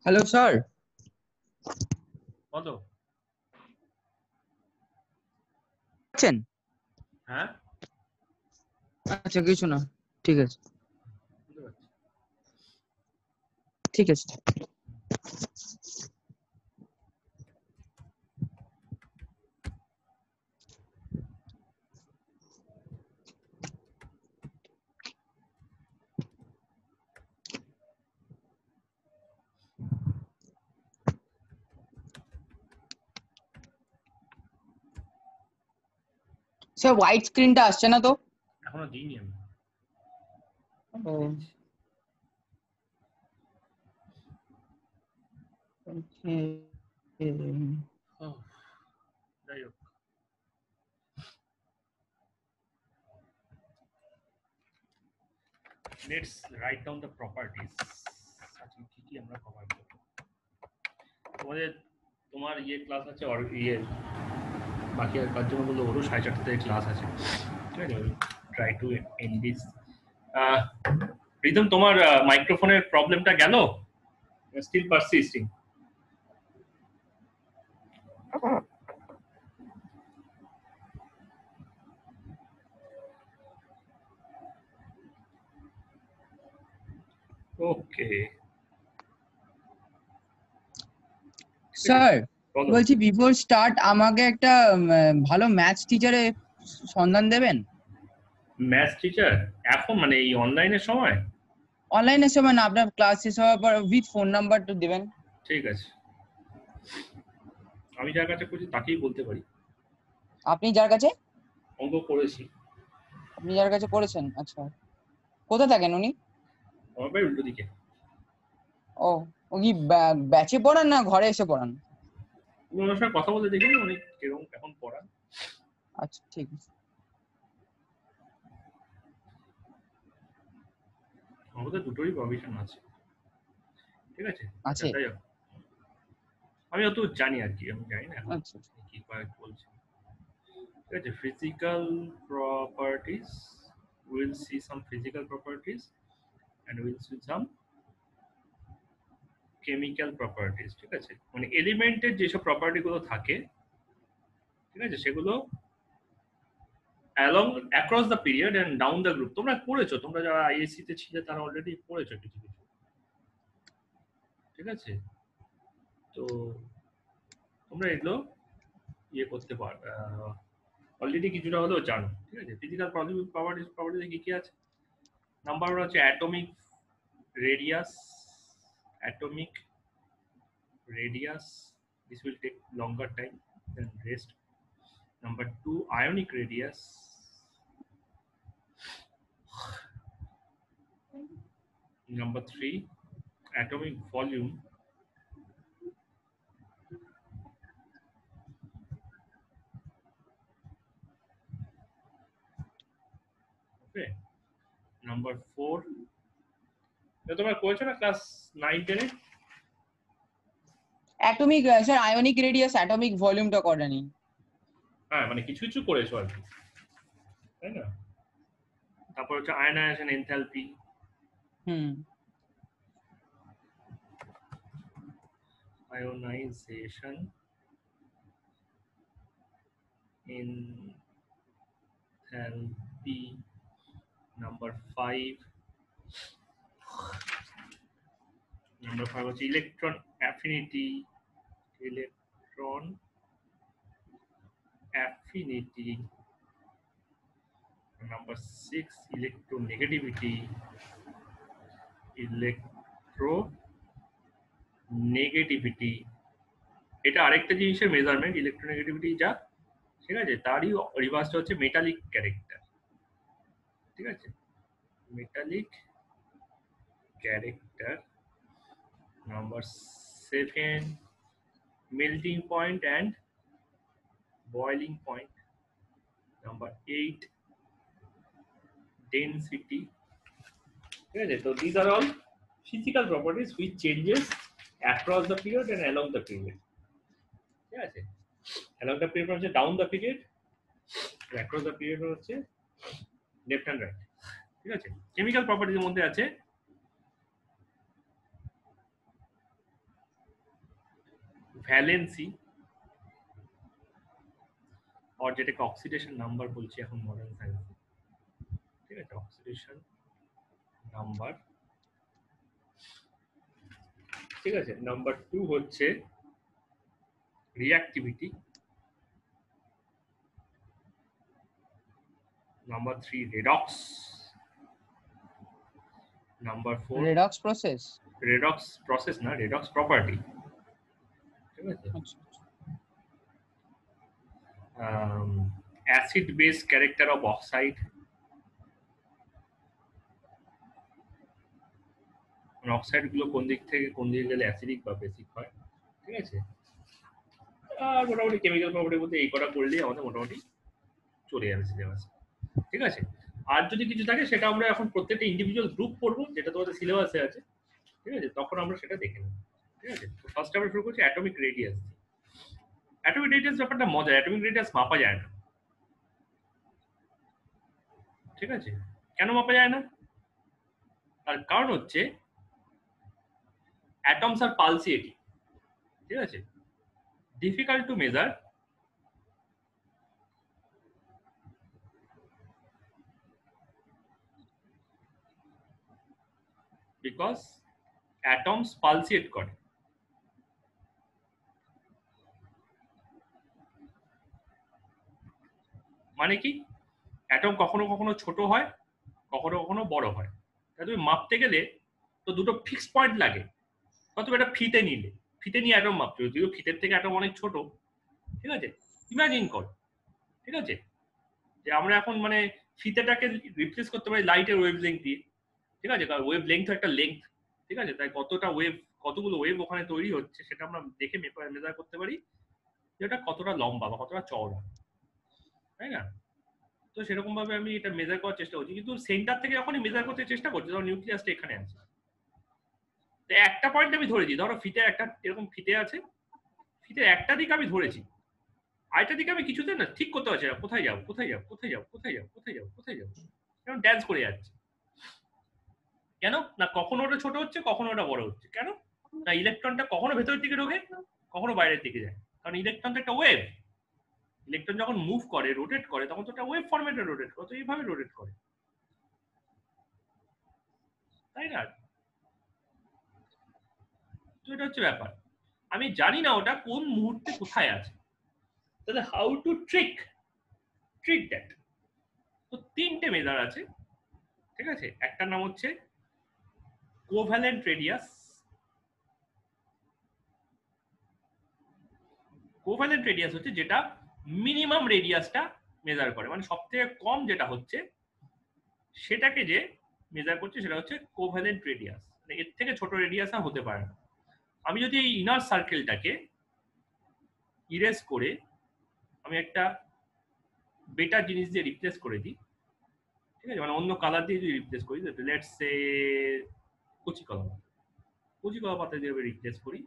Hello sir. বলো। আছেন? হ্যাঁ, আচ্ছা, কিছু না, ঠিক আছে বুঝতে পারছি। ঠিক আছে। স্যার হোয়াইট স্ক্রিনটা আসছে না তো? এখনো দিইনি আমি। ও দিচ্ছি। ওকে। ওহ, যাই হোক, let's write down the properties. আজকে কি কি আমরা কভার করব? তোমাদের তোমার ক্লাস আছে, বাকি আর কার জন্য বললো, ওরও 4:30 থেকে ক্লাস আছে। ঠিক আছে, try to end this. Ridam, তোমার মাইক্রোফোনের প্রবলেমটা গেল? Still persisting? ওকে, স্যার বলো। বলছি, বিফোর স্টার্ট আমাকে একটা ভালো ম্যাথস টিচারের সন্ধান দেবেন। ম্যাথস টিচার এখন মানে এই অনলাইনের সময়? অনলাইনের সময় না, আপনার ক্লাস শেষ হওয়ার পর উইথ ফোন নাম্বারটা দেবেন। ঠিক আছে, আমি যার কাছে করছি তাকেই বলতে পারি। আপনি যার কাছে অঙ্ক করেছি। করেছেন, আচ্ছা। কোথা থাকেন উনি? আমার বাড়ি উল্টো দিকে। ও, ও কি ব্যাচে পড়ান না ঘরে এসে পড়ান? তুমি ওনার সঙ্গে কথা বলতে দেখি অনেক কিরকম এখন পড়ান। আচ্ছা, ঠিক আছে। আমাদের দুটোরই প্রভিশন আছে। ঠিক আছে, আচ্ছা আছে। তাই হোক। আমি অত জানি আর কি, আমি জানি না এখন আচ্ছা। কি কয়েক বলছে। ঠিক আছে, physical properties, will see some physical properties and will see some chemical properties. ঠিক আছে, মানে এলিমেন্টের যেসব প্রপার্টি গুলো থাকে, ঠিক আছে, সেগুলো along across the period and down the group তোমরা পড়েছো, তোমরা যারা আইএসসি তে ছিলে তারা অলরেডি পড়েছো কিছু কিছু। ঠিক আছে, তো তোমরা এগুলো করতে পার, অলরেডি কিছুটা হলেও জানো। ঠিক আছে, ফিজিক্যাল প্রপার্টিজ কি কি আছে? নাম্বার ওয়ান হচ্ছে atomic radius. Atomic radius, this will take longer time then rest. Number two, ionic radius. Number three, atomic volume. Okay. Number four, তোমরা করেছো না ক্লাস 9-10-এ? Atomic, sir ionic radius atomic ভলিউমটা করেনি। হ্যাঁ, মানে কিছু কিছু করেছো আর কি, তাই না? তারপর হচ্ছে আয়নাইজেশন এনথালপি। হুম। Ionization enthalpy. নাম্বার ফাইভ, হচ্ছে electron affinity. Electron affinity. Number six, electronegativity. Electronegativity, এটা আরেকটা জিনিসের মেজারমেন্ট, ইলেকট্রোনেগেটিভিটি যা, ঠিক আছে, তারই রিভার্সটা হচ্ছে মেটালিক ক্যারেক্টার। ঠিক আছে, metallic character. Number seven, melting point and boiling point. Number eight, density. ঠিক আছে, তো this are all physical properties which changes across the period and along the period. ঠিক আছে, along the period হচ্ছে down the period, across the period হচ্ছে left and right. ঠিক আছে, chemical প্রপার্টির মধ্যে আছে ভ্যালেন্সি আর যেটাকে অক্সিডেশন নাম্বার বলছি এখন মডার্ন সায়েন্স, ঠিক আছে, অক্সিডেশন নাম্বার, ঠিক আছে। নাম্বার 2 হচ্ছে reactivity, number 3 redox, number 4 redox process, redox process না, রেডক্স প্রপার্টি, ঠিক আছে। Acid base character of oxide, মানে অক্সাইড গুলো কোন দিক থেকে কোন দিকে গেলে অ্যাসিডিক বা বেসিক হয়, ঠিক আছে। আর মোটামুটি কেমিক্যাল প্রপার্টির মধ্যে এই কটা করলেই আমাদের মোটামুটি চলে যাবে সিলেবাস, ঠিক আছে। আর যদি কিছু থাকে সেটা আমরা এখন প্রত্যেকটা ইন্ডিভিজুয়াল গ্রুপ পড়বো, যেটা তোমাদের সিলেবাসে আছে, ঠিক আছে, তখন আমরা সেটা দেখে নেব, ঠিক আছে। তো ফার্স্ট আমরা শুরু করছি অ্যাটমিক রেডিয়াস। অ্যাটমিক রেডিয়াস ব্যাপারটা মজা, অ্যাটমিক রেডিয়াস মাপা যায় না, ঠিক আছে। কেন মাপা যায় না? তার কারণ হচ্ছে অ্যাটমস আর পালসিয়েটিং, ঠিক আছে, difficult to measure because atoms pulsate করে। মানে কি, অ্যাটম কখনো কখনো ছোট হয়, কখনো কখনো বড় হয়। তাই তুমি মাপতে গেলে তো দুটো ফিক্স পয়েন্ট লাগে। তুমি একটা ফিতে নিলে, ফিতে নিয়ে অ্যাটম মাপতে হবে, যদিও ফিতের থেকে অ্যাটম অনেক ছোট, ঠিক আছে। ইমাজিন কর, ঠিক আছে, যে আমরা এখন মানে ফিতেটাকে রিপ্লেস করতে পারি লাইটের ওয়েভ লেংথ দিয়ে, ঠিক আছে, কারণ ওয়েভ লেংথ একটা লেংথ, ঠিক আছে। তাই কতটা ওয়েভ, কতগুলো ওয়েভ ওখানে তৈরি হচ্ছে সেটা আমরা দেখে মেজার করতে পারি যে ওটা কতটা লম্বা বা কতটা চওড়া, তাই না। তো সেরকম ভাবে আমি এটা মেজার করার চেষ্টা করছি, কিন্তু সেন্টার থেকে যখনই মেজার করতে চেষ্টা করছি তখন নিউক্লিয়াসটা এখানে আছে। তো একটা পয়েন্ট আমি ধরেছি, ধরো ফিতে একটা এরকম ফিতে আছে, ফিতে একটা দিক আমি ধরেছি, আরেকটা দিকে আমি কিছুতে না ঠিক করতে পারছি না, কোথায় যাবো কোথায় যাবো কোথায় যাবো কোথায় যাবো কোথায় যাবো কোথায় যাবো, কারণ ড্যান্স করে যাচ্ছে। কেন না, কখনো ওটা ছোট হচ্ছে কখনো ওটা বড় হচ্ছে। কেন না, ইলেকট্রনটা কখনো ভেতরের দিকে ঢোকে কখনো বাইরের দিকে যায়, কারণ ইলেকট্রন তো একটা ওয়েভ। ইলেকট্রন যখন মুভ করে, রোটেট করে, তখন তো একটা ওয়েভ ফরম্যাটে রোটেট করে, তো এইভাবে রোটেট করে, তাই না। তো এটা হচ্ছে ব্যাপার, আমি জানি না ওটা কোন মুহূর্তে কোথায় আছে, তাহলে হাউ টু ট্রিক দ্যাট। তো তিনটে মেজার আছে, ঠিক আছে। একটার নাম হচ্ছে কোভ্যালেন্ট রেডিয়াস। কোভ্যালেন্ট রেডিয়াস হচ্ছে যেটা মিনিমাম রেডিয়াসটা মেজার করে, মানে সব থেকে কম যেটা হচ্ছে সেটাকে যে মেজার করছে সেটা হচ্ছে কোভ্যালেন্ট রেডিয়াস, মানে এর থেকে ছোট রেডিয়াস আর হতে পারে না। আমি যদি এই ইনার সার্কেলটাকে ইরেজ করে আমি একটা বেটার জিনিস দিয়ে রিপ্লেস করে দিই, ঠিক আছে, মানে অন্য কালার দিয়ে যদি রিপ্লেস করি, লেটস সে কচি কলা পাতা দিয়ে রিপ্লেস করি,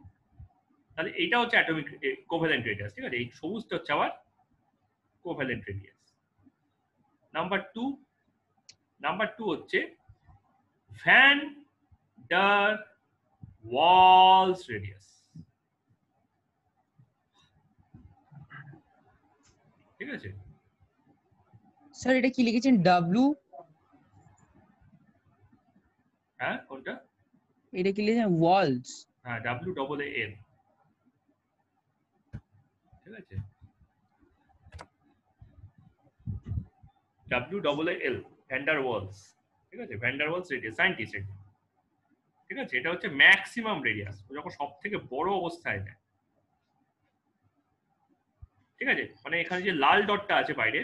তাহলে এইটা হচ্ছে অ্যাটমিক কোভ্যালেন্ট রেডিয়াস, ঠিক আছে। এই সবুজটা হচ্ছে আবার কোভ্যালেন্ট রেডিয়াস। নাম্বার টু হচ্ছে ভ্যান ডার ওয়ালস রেডিয়াস, ঠিক আছে। স্যার এটা কি লিখেছেন ডাব্লিউ? হ্যাঁ কোনটা? এটা কি লিখেছেন ওয়ালস? হ্যাঁ, WAAL, ঠিক আছে, WAAL, ভ্যান্ডার ওয়ালস, ঠিক আছে, ভ্যান্ডার ওয়ালস রেডিয়াস, সায়েন্টিস্ট, ঠিক আছে। এটা হচ্ছে ম্যাক্সিমাম রেডিয়াস, যখন সব থেকে বড় অবস্থায় নেয়, ঠিক আছে। মানে এখানে যে লাল ডটটা আছে বাইরে,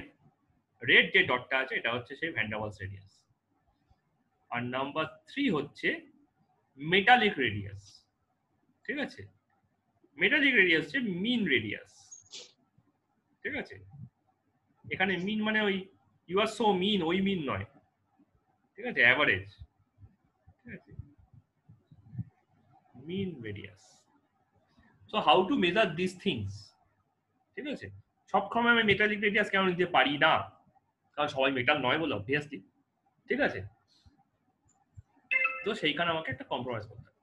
রেড যে ডটটা আছে, এটা হচ্ছে সেই ভ্যান ডার ওয়ালস রেডিয়াস। আর নাম্বার 3 হচ্ছে মেটালিক রেডিয়াস, ঠিক আছে। মেটালিক রেডিয়াস হচ্ছে মিন রেডিয়াস, ঠিক আছে। এখানে মিন মানে ওই ইউ আর সো মিন, ওই মিন নয়, ঠিক আছে, অ্যাভারেজ, ঠিক আছে, mean radius. So how to measure this things, ঠিক আছে। সবসময় আমি মেটালিক রেডিয়াস কেন নিতে পারি না, কারণ সবাই মেটাল নয় বলে অবভিয়াসলি, ঠিক আছে। তো সেইখানে আমাকে একটা কম্প্রোমাইজ করতে হবে।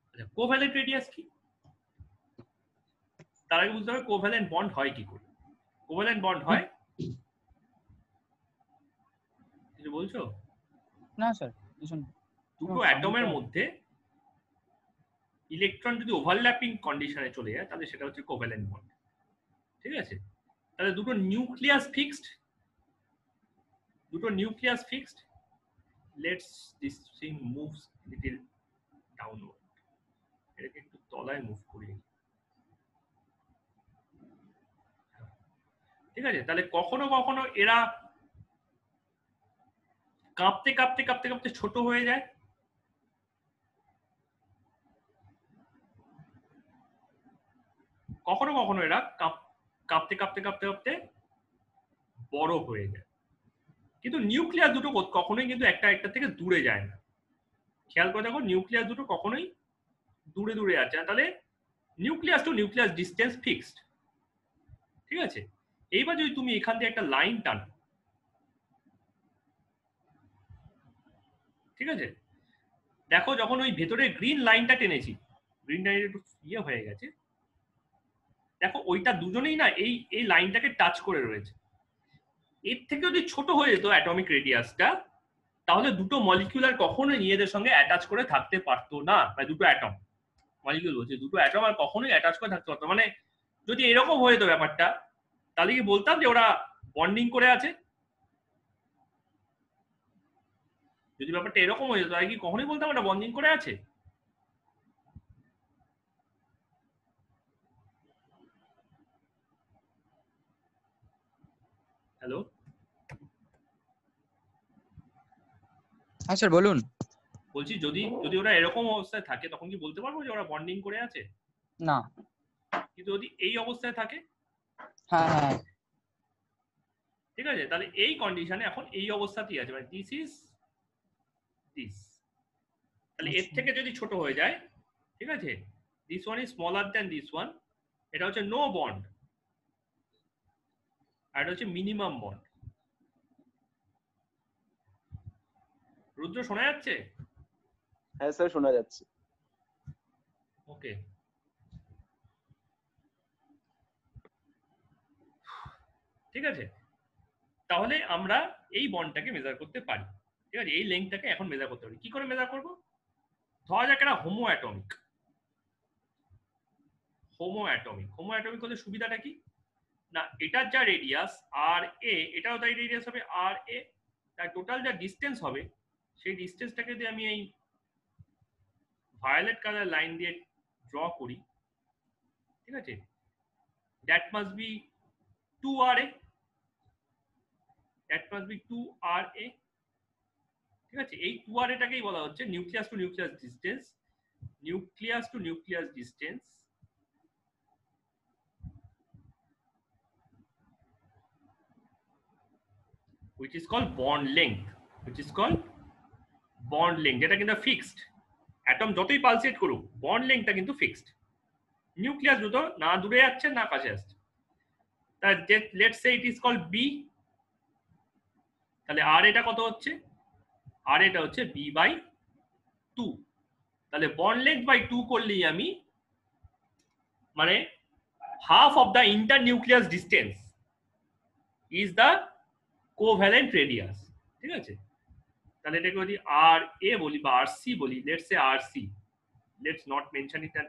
আচ্ছা, কোভ্যালেন্ট রেডিয়াস কি? তার আগে বুঝতে হবে কোভ্যালেন্ট বন্ড হয় কি করে। কোভ্যালেন্ট বন্ড হয়, কিছু বলছো? না স্যার, ভীষণ দুটো অ্যাটমের মধ্যে ইলেকট্রন যদি ওভারল্যাপিং কন্ডিশনে চলে যায় তাহলে সেটা হচ্ছে কোভ্যালেন্ট বন্ড। ঠিক আছে, তাহলে দুটো nucleus fixed, let's this thing moves little downward. এটাকে একটু তলায় মুভ করি। ঠিক আছে, তাহলে কখনো কখনো এরা কাঁপতে কাঁপতে কাঁপতে কাঁপতে ছোট হয়ে যায়, কখনো কখনো এরা কাঁপতে কাঁপতে কাঁপতে কাঁপতে বড় হয়ে যায়। কিন্তু নিউক্লিয়াস দুটো কখনোই কিন্তু একটা থেকে দূরে যায় না। খেয়াল করে দেখো, নিউক্লিয়াস দুটো কখনোই দূরে দূরে আছে, তাহলে nucleus to nucleus distance fixed. ঠিক আছে, এইবার যদি তুমি এখান দিয়ে একটা লাইন টানো, ঠিক আছে, দেখো যখন ওই ভেতরে গ্রিন লাইনটা টেনেছি, গ্রিন লাইন একটু ইয়ে হয়ে গেছে, দেখো ওইটা দুজনেই না এই লাইনটাকে টাচ করে রয়েছে। এর থেকে যদি ছোট হয়ে যেত অ্যাটমিক রেডিয়াসটা, তাহলে দুটো মলিকিউল আর কখনোই নিজেদের সঙ্গে অ্যাটাচ করে থাকতে পারতো না। মানে দুটো অ্যাটম, মলিকিউল বলছে, দুটো অ্যাটম আর কখনোই অ্যাটাচ করে থাকতে পারতো। মানে যদি এরকম হয়ে যেত ব্যাপারটা, তাহলে কি বলতাম যে ওরা বন্ডিং করে আছে? যদি ব্যাপারটা এরকম হয়ে যেত তাহলে কি কখনোই বলতাম ওরা বন্ডিং করে আছে? হ্যালো, হ্যাঁ স্যার বলুন। বলছি যদি ওরা এরকম অবস্থায় থাকে তখন কি বলতে পারবো যে ওরা বন্ডিং করে আছে? না। কিন্তু যদি এই অবস্থায় থাকে, হ্যাঁ হ্যাঁ। ঠিক আছে, তাহলে এই কন্ডিশনে এখন এই অবস্থাতেই আছে, মানে দিস ইজ দিস। তাহলে এর থেকে যদি ছোট হয়ে যায়, ঠিক আছে, this one is smaller than this one, এটা হচ্ছে নো বন্ড, আর এটা হচ্ছে মিনিমাম বন্ড। রুদ্র শোনা যাচ্ছে? হ্যাঁ স্যার শোনা যাচ্ছে। ওকে, ঠিক আছে, তাহলে আমরা এই বন্ডটাকে মেজার করতে পারি। ঠিক আছে, এই লেন্থটাকে এখন মেজার করতে পারি। কি করে মেজার করব? ধরা যাক এটা হোমো অ্যাটমিক হলে সুবিধাটা কি না, এটার যা রেডিয়াস আর এ, এটাও তাই রেডিয়াস হবে আর এ, তার টোটাল যা ডিস্টেন্স হবে সেই ডিস্টেন্সটাকে যদি আমি এই ভায়োলেট কালার লাইন দিয়ে ড্র করি, ঠিক আছে, দ্যাট মাস্ট বি 2RA, ঠিক আছে। এই 2RA টাকেই বলা হচ্ছে nucleus to nucleus distance, which is called bond length, যেটা কিন্তু ফিক্সড। অ্যাটম যতই পালসেট করুক, বন্ড লেংথটা কিন্তু ফিক্সড। নিউক্লিয়াস দুটো না দূরে যাচ্ছে না কাছে আসছে। Let's say it is called B. তাহলে আর এটা কত হচ্ছে? আর এটা হচ্ছে b/2। তাহলে বন্ড লেংথ বাই 2 করলেই আমি মানে half of the internucleus distance is the covalent radius। ঠিক আছে, তাহলে এটাকে যদি আর এ বলি বা আর সি বলি, let's say R C, let's not mention it as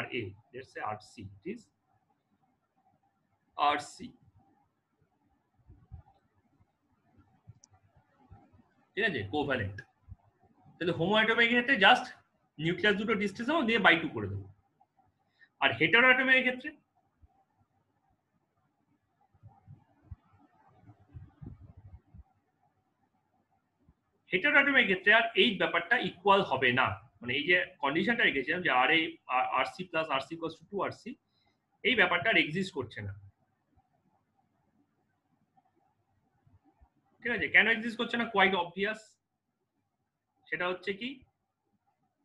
RA, let's say RC, it is RC। ঠিক আছে, কোভ্যালেন্ট। তাহলে হোমো অ্যাটমের ক্ষেত্রে জাস্ট নিউক্লিয়াস দুটো ডিস্টেন্স হবে দিয়ে বাই 2 করে দেবো। আর হেটারো অ্যাটমের ক্ষেত্রে আর এই ব্যাপারটা ইকুয়াল হবে না। মানে এই যে কন্ডিশনটা রেখেছিলাম যে R A RC plus RC equals to 2RC, এই ব্যাপারটা আর এক্সিস্ট করছে না। ঠিক আছে, কেন এক্সিস্ট করছে না? Quite obvious. সেটা হচ্ছে কি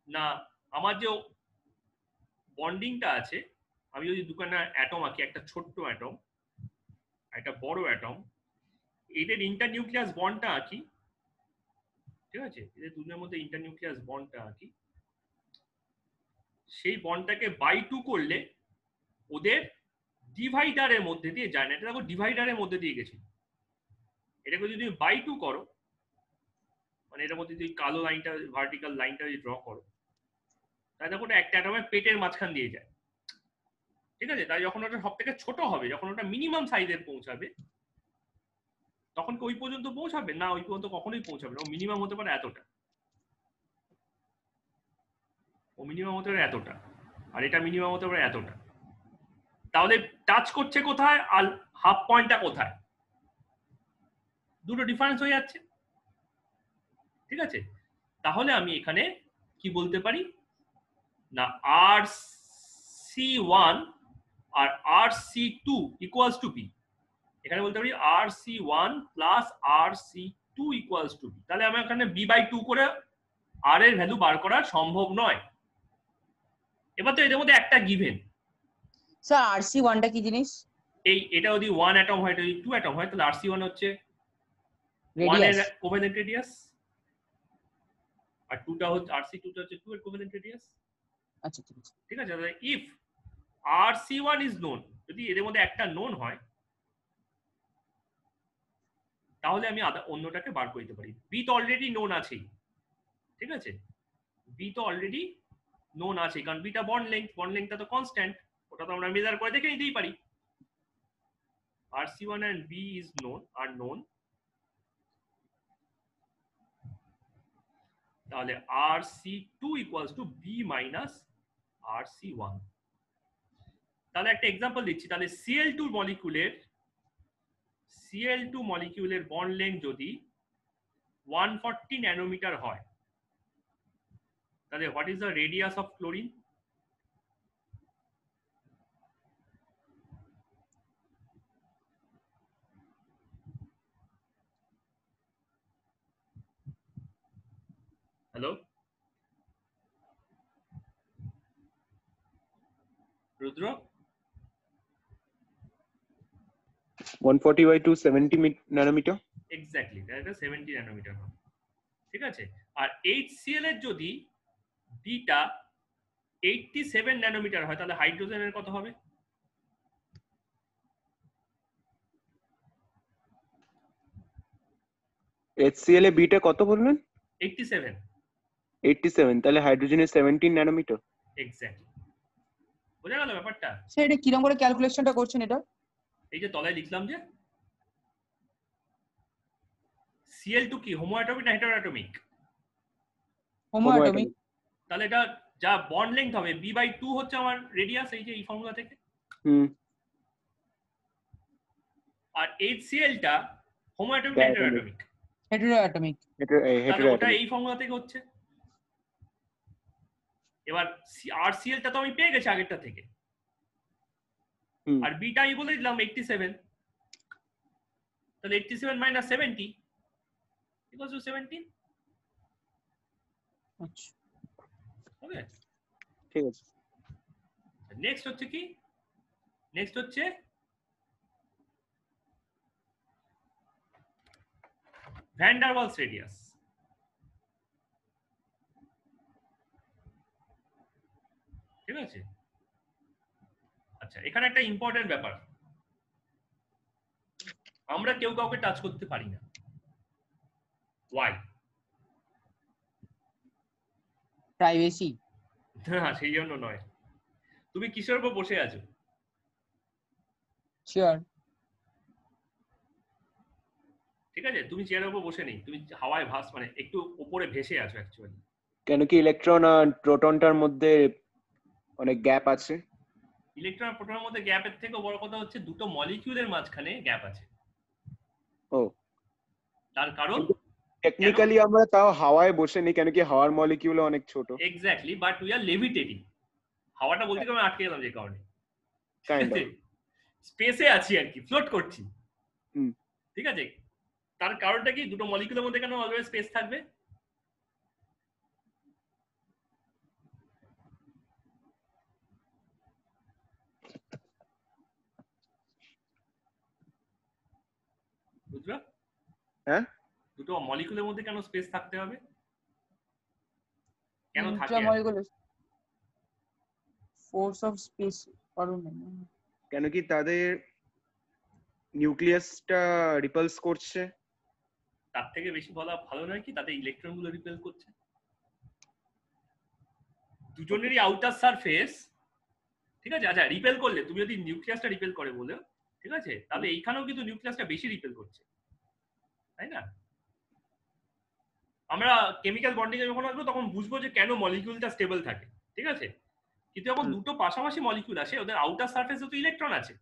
না, আমার যে বন্ডিংটা আছে, আমি যদি দুখানা অ্যাটম আঁকি, একটা ছোট্ট অ্যাটম একটা বড় অ্যাটম, এদের ইন্টারনিউক্লিয়াস বন্ডটা আঁকি, ঠিক আছে, এদের দুজনের মধ্যে ইন্টারনিউক্লিয়াস বন্ডটা আঁকি, সেই বন্ডটাকে বাই 2 করলে ওদের ডিভাইডারের মধ্যে দিয়ে যায় না, এটা দেখো ডিভাইডারের মধ্যে দিয়ে গেছে। এটাকে যদি তুমি বাই 2 করো, মানে এটার মধ্যে যদি কালো লাইনটা ভার্টিক্যাল লাইনটা যদি ড্র করো, তাহলে দেখো ওটা একটা অ্যাটমের পেটের মাঝখান দিয়ে যায়, ঠিক আছে? তাই যখন ওটা সব থেকে ছোট হবে, যখন ওটা মিনিমাম সাইজের পৌঁছাবে, তখন কি ওই পর্যন্ত পৌঁছাবে না? ওই পর্যন্ত কখনোই পৌঁছাবে না। ও মিনিমাম হতে পারে এতটা, ও মিনিমাম হতে পারে এতটা, আর এটা মিনিমাম হতে পারে এতটা। তাহলে টাচ করছে কোথায় আর হাফ পয়েন্টটা কোথায়, দুটো ডিফারেন্স হয়ে যাচ্ছে, ঠিক আছে? তাহলে আমি এখানে কি বলতে পারি না, RC1 R RC2 equals to P. এখানে বলতে পারি RC1 plus RC2 equals to P. তাহলে আমার এখানে B/2 করে আর এর ভ্যালু বার করা সম্ভব নয়। এবার তো এদের মধ্যে একটা গিভেন। স্যার RC1 টা কি জিনিস? এটা যদি 1 অ্যাটম হয়, এটা যদি 2 অ্যাটম হয়, তাহলে RC1 হচ্ছে 1 এর রেডিয়াস। কোভ্যালেন্ট রেডিয়াস, আর 2টা হচ্ছে RC2 টা হচ্ছে 2 এর কোভ্যালেন্ট রেডিয়াস। আচ্ছা ঠিক আছে। ঠিক আছে? তাহলে ইফ RC1 ইজ নোন, যদি এদের মধ্যে একটা নোন হয়, তাহলে আমি অন্যটাকে বার করে দিতে পারি। বি তো অলরেডি নোন আছেই, ঠিক আছে? বি তো অলরেডি নোন আছে, কারণ বিটা বন্ড লেংথটা তো কনস্ট্যান্ট, ওটা তো আমরা মেজার করে দেখে নিতেই পারি। RC1 and B is are known, তাহলে RC2 equals to B minus RC1। তাহলে একটা এক্সাম্পল দিচ্ছি। তাহলে Cl2 মলিকিউলের বন্ড লেংথ যদি 140 ন্যানোমিটার হয়, তাহলে what is the radius of chlorine? Hello Rudra? 140 by 270 nanometer. Exactly, এটা 70 ন্যানোমিটার হবে, ঠিক আছে? আর HCl এর যদি বিটা 87 ন্যানোমিটার হয়, তাহলে হাইড্রোজেনের কত হবে? HCl এ বিটা কত বললেন? 87। 87, তাহলে হাইড্রোজেনের 17 ন্যানোমিটার। এক্স্যাক্টলি, বোঝা গেল ব্যাপারটা? স্যার এটা কিরকম করে ক্যালকুলেশনটা করছেন এটা? এই যে তলায় লিখলাম যে Cl2 কি হোমোঅ্যাটমিক না হেটারোঅ্যাটমিক? হোমোঅ্যাটমিক। তাহলে এটা যা বন্ড লেংথ হবে B/2 হচ্ছে আমার রেডিয়াস, এই যে এই ফর্মুলা থেকে। আর HCl টা হোমোঅ্যাটমিক না হেটারোঅ্যাটমিক? হেটারোঅ্যাটমিক। তাহলে ওটা এই ফর্মুলা থেকে হচ্ছে। এবার RCl টা তো আমি পেয়ে গেছি আগেরটা থেকে, আর বিটা আমি বলে দিলাম 87, তাহলে 87 minus 70 equals to 17। আচ্ছা ওকে, ঠিক আছে। নেক্সট হচ্ছে কি? নেক্সট হচ্ছে ভ্যান ডার ওয়ালস রেডিয়াস। ঠিক আছে? আচ্ছা, এখানে একটা ইম্পর্টেন্ট ব্যাপার, আমরা কেউ কাউকে টাচ করতে পারি না। ওয়াই? প্রাইভেসি। না, সেই জন্য নয়। তুমি কিসের উপর বসে আছো? শিওর। ঠিক আছে, তুমি চেয়ারের উপর বসে নেই, তুমি হাওয়ায় মানে একটু উপরে ভেসে আছো অ্যাকচুয়ালি। কেন কি ইলেকট্রন আর প্রোটনটার মধ্যে অনেক গ্যাপ আছে? ইলেকট্রন আর প্রোটনের মধ্যে গ্যাপের থেকে বড় কথা হচ্ছে দুটো মলিকিউলের মাঝখানে গ্যাপ আছে। ও, তার কারণ টেকনিক্যালি আমরা তাও হাওয়ায় বসে নেই, কেন কি হাওয়ার মলিকিউল অনেক ছোট। Exactly, but we are levitating. হাওয়াটা বলতে গিয়ে আমি আটকে গেলাম যে কারণে, স্পেসে আছি আর কি, ফ্লোট করছি। ঠিক আছে? তার কারণটা কি? দুটো মলিকিউলের মধ্যে কেন অলওয়েজ স্পেস থাকবে? বুঝলো? হ্যাঁ, দুটো মলিকিউলের মধ্যে কেন স্পেস থাকতে হবে? কেন থাকে? ফোর্স অফ স্পেস কেন কি তাদের নিউক্লিয়াসটা রিপালস করছে? তার থেকে বেশি বলা ভালো নয় কি তাদের ইলেকট্রন গুলো রিপেল করছে। দুজনেরই আউটার সারফেস, ঠিক আছে, আচ্ছা রিপেল করলে তুমি যদি নিউক্লিয়াসটা রিপেল করে বলে, ঠিক আছে, তাহলে এইখানেও কিন্তু নিউক্লিয়াসটা বেশি রিপেল করছে, তাই না? আমরা কেমিক্যাল বন্ডিং এ যখন আসবো তখন বুঝবো যে কেন মলিকিউলটা স্টেবল থাকে, ঠিক আছে। কিন্তু যখন দুটো পাশাপাশি মলিকিউল আসে ওদের আউটার সারফেসে তো ইলেকট্রন আছে,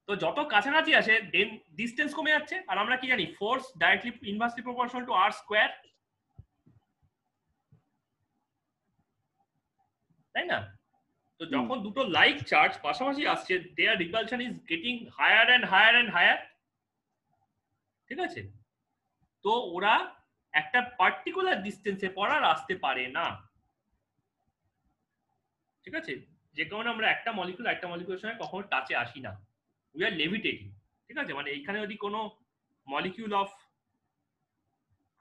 তো যত কাছাকাছি আসে দেন ডিসটেন্স কমে যাচ্ছে। আর আমরা কি জানি, force directly inversely proportional to R square, তাই না? তো যখন দুটো লাইক চার্জ পাশাপাশি আসছে there repulsion is getting higher and higher and higher, ঠিক আছে। তো ওরা একটা পার্টিকুলার ডিসটেন্সে পর আর আসতে পারে না, ঠিক আছে। যে কারণে আমরা একটা মলিকিউলের সঙ্গে কখনো টাচে আসি না, উই আর লেভিটেটিং, ঠিক আছে। মানে এইখানে যদি কোনো মলিকিউল অফ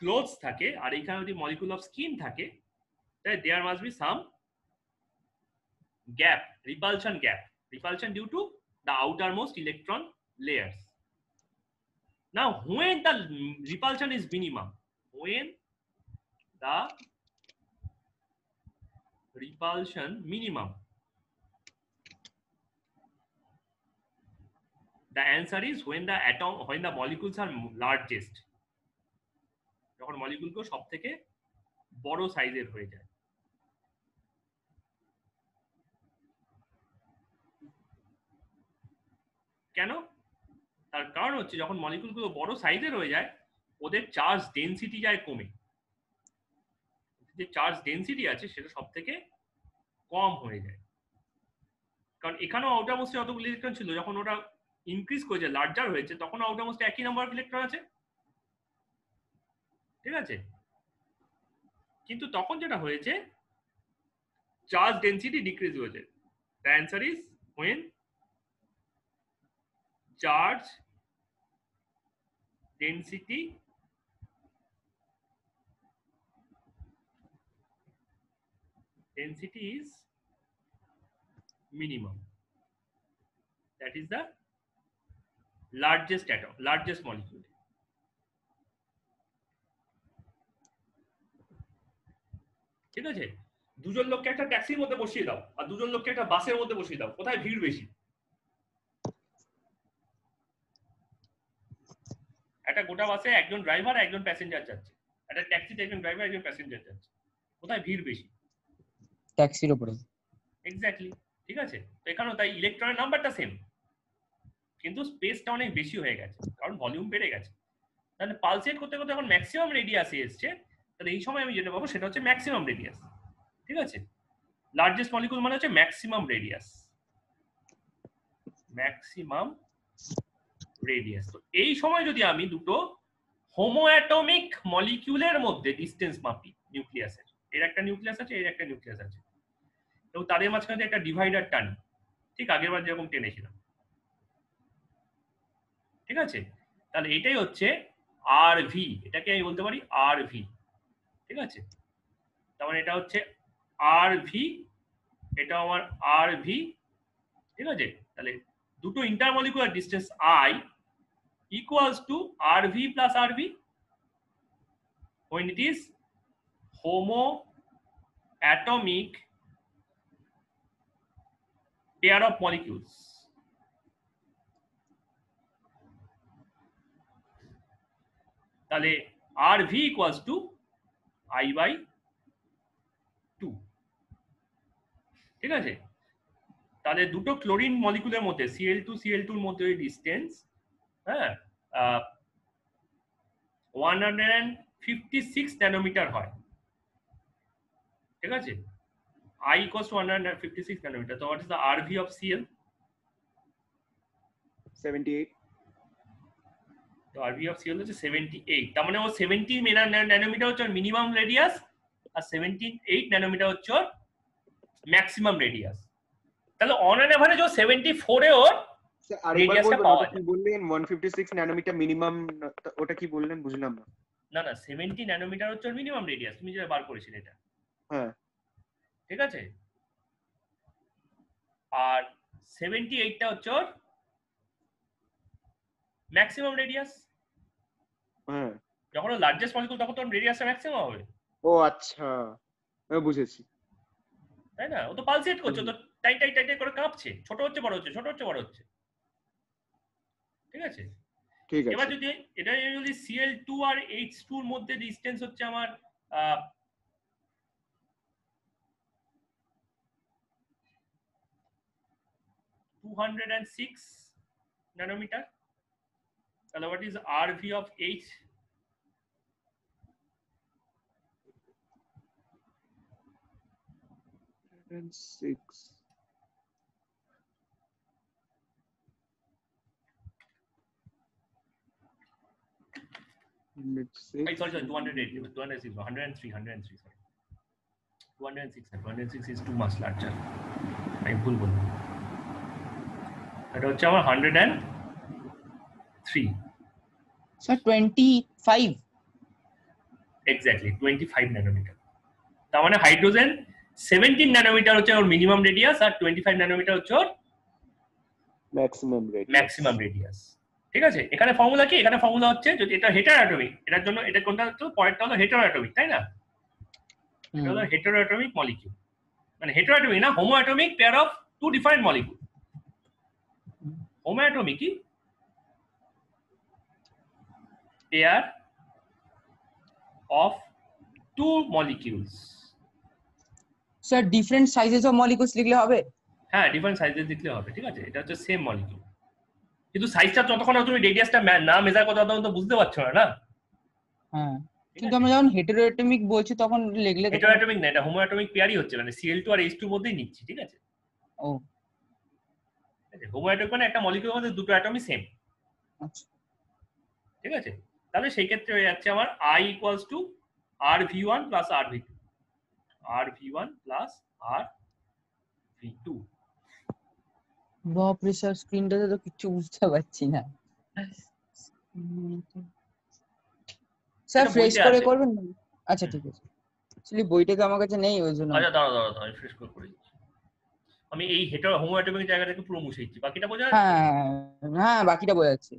ক্লোথস থাকে আর এইখানে যদি মলিকিউল অফ স্কিন থাকে, তাই there must be some gap, repulsion gap, repulsion due to the outermost electron layers. Now when the repulsion is minimum, when the repulsion minimum, the answer is when the molecules are largest, যখন molecule গুলো সবথেকে বড় সাইজের হয়ে যায়। কেন? তার কারণ হচ্ছে যখন মলিকিউল গুলো বড় সাইজের হয়ে যায় ওদের চার্জ ডেনসিটি যায় কমে, যে চার্জ ডেনসিটি আছে সেটা সব থেকে কম হয়ে যায়। কারণ এখানেও আউটার মোস্টে যতগুলো ইলেকট্রন ছিল যখন ওটা ইনক্রিজ করেছে লার্জার হয়েছে তখন আউটার মোস্টে একই নাম্বার অফ ইলেকট্রন আছে, ঠিক আছে। কিন্তু তখন যেটা হয়েছে চার্জ ডেনসিটি ডিক্রিজ হয়েছে। The answer is when charge density is minimum, that is the largest atom, largest molecule. ঠিক আছে, দুজন লোককে একটা ট্যাক্সির মধ্যে বসিয়ে দাও আর দুজন লোককে একটা বাসের মধ্যে বসিয়ে দাও, কোথায় ভিড় বেশি? একটা গোটা বাসে একজন ড্রাইভার আর একজন প্যাসেঞ্জার যাচ্ছে, একটা ট্যাক্সিতে একজন ড্রাইভার একজন প্যাসেঞ্জার যাচ্ছে, কোথায় ভিড় বেশি? ট্যাক্সির উপরে। এক্স্যাক্টলি, ঠিক আছে। তো এখানেও তাই ইলেকট্রনের নাম্বারটা সেম কিন্তু স্পেসটা অনেক বেশি হয়ে গেছে কারণ ভলিউম বেড়ে গেছে। তাহলে পালসেট করতে করতে এখন ম্যাক্সিমাম রেডিয়াসে এসছে, তাহলে এই সময় আমি যেটা পাবো সেটা হচ্ছে ম্যাক্সিমাম রেডিয়াস, ঠিক আছে। লার্জেস্ট মলিকিউল মানে হচ্ছে ম্যাক্সিমাম রেডিয়াস, ম্যাক্সিমাম রেডিয়াস। তো এই সময় যদি আমি দুটো হোমোঅ্যাটমিক মলিকিউলের মধ্যে ডিসটেন্স মাপি নিউক্লিয়াসের, এর একটা নিউক্লিয়াস আছে এর একটা নিউক্লিয়াস আছে, এবং তাদের মাঝখানে একটা ডিভাইডার টানি, ঠিক আগের বার যেরকম টেনেছিলাম, ঠিক আছে। তাহলে এটাই হচ্ছে RV, এটাকে আমি বলতে পারি RV, ঠিক আছে। তার মানে এটা হচ্ছে RV, এটা আমার RV, ঠিক আছে। তাহলে দুটো intermolecular distance I equals to RV plus RV when it is homoatomic pair of molecules. তাহলে RV equals to I/2, ঠিক আছে। তাহলে দুটো ক্লোরিন মলিকুলের মধ্যে Cl2 এর মধ্যে ডিসটেন্স, হ্যাঁ, 156 ন্যানোমিটার হয়, ঠিক আছে। I equals to 156 nanometre. তো what is the RV of Cl? 78. তো RV of Cl হচ্ছে 78, তার মানে ও 70 ন্যানোমিটার হচ্ছে মিনিমাম রেডিয়াস আর 78 ন্যানোমিটার হচ্ছে ম্যাক্সিমাম রেডিয়াস। তাহলে অন অ্যান এভারেজ ও 74 এ ওর রেডিয়াসটা পাওয়া যায়। কি বললেন 156 ন্যানোমিটার মিনিমাম, ওটা কি বললেন বুঝলাম না। না না 70 ন্যানোমিটার হচ্ছে মিনিমাম রেডিয়াস, তুমি যেটা বার করেছিলে এটা, হ্যাঁ ঠিক আছে। আর 78টা হচ্ছে ওর ম্যাক্সিমাম রেডিয়াস। হ্যাঁ। যখন ওর লার্জেস্ট মলিকিউল তখন তো রেডিয়াসটা ম্যাক্সিমাম হবে, ও আচ্ছা, আমি বুঝেছি। তাই না? ও তো পালসেট করছে, ও তো টাই টাই টাই টাই করে কাঁপছে, ছোট হচ্ছে বড় হচ্ছে, ছোট হচ্ছে বড় হচ্ছে। ঠিক আছে, ঠিক এবার আছে। যদি এটা যদি Cl2 আর H2 এর মধ্যে ডিসটেন্স হচ্ছে আমার 206 ন্যানোমিটার, তাহলে what is RV of H? And 6. Sorry, 208, 206, 103, 103, sorry. 206 is too much larger. আমি ভুল বললাম। এটা হচ্ছে আমার 103, স্যার 25। Exactly 25 nanometre. তার মানে হাইড্রোজেন 17 ন্যানোমিটার হচ্ছে ওর মিনিমাম রেডিয়াস, আর 25 ন্যানোমিটার হচ্ছে ওর ম্যাক্সিমাম রেডিয়াস। ঠিক আছে, এখানে ফর্মুলা কি? এখানে ফর্মুলা হচ্ছে যদি এটা হেটারোঅ্যাটমিক, এটার জন্য এটা কোনটা হচ্ছে পরেরটা হলো হেটারোঅ্যাটমিক, তাই না? এটা হলো হেটারোঅ্যাটমিক মলিকিউল, মানে হেটারোঅ্যাটমিক না, homoatomic pair of two different molecule. Homoatomic কি pair of two molecules. Sir different sizes of molecules লিখলে হবে? হ্যাঁ, ডিফারেন্ট সাইজেস লিখলে হবে। ঠিক আছে, এটা হচ্ছে সেম মলিকিউল, কিন্তু সাইজটা যতক্ষণ না তুমি রেডিয়াসটা না মেজার করতে ততক্ষণ তো বুঝতে পারছো না। হ্যাঁ, কিন্তু আমরা যখন হেটারোঅ্যাটমিক বলছি তখন লিখলে তো হেটারোঅ্যাটমিক না, এটা হোমোঅ্যাটমিক পেয়ারই হচ্ছে, মানে Cl2 আর H2 এর মধ্যেই নিচ্ছি। ঠিক আছে, ও হোমোঅ্যাটমিক মানে একটা মলিকিউলের মধ্যে দুটো অ্যাটমই সেম। আচ্ছা, ঠিক আছে, তাহলে সেই ক্ষেত্রে হয়ে যাচ্ছে আমার I equals to RV1 plus RV2, RV1 plus RV2। বাপরে স্যার, স্ক্রিনটাতে তো কিছু বুঝতে পারছি না স্যার, ফ্রেশ করে করবেন না? আচ্ছা ঠিক আছে, অ্যাকচুয়ালি বইটা তো আমার কাছে নেই, ওই জন্য। আচ্ছা দাঁড়াও আমি ফ্রেশ করে দিচ্ছি। আমি এই হোমোঅ্যাটমিক জায়গাটাকে পুরো মুছে দিচ্ছি, বাকিটা বোঝা যাচ্ছে? হ্যাঁ হ্যাঁ, বাকিটা বোঝা যাচ্ছে।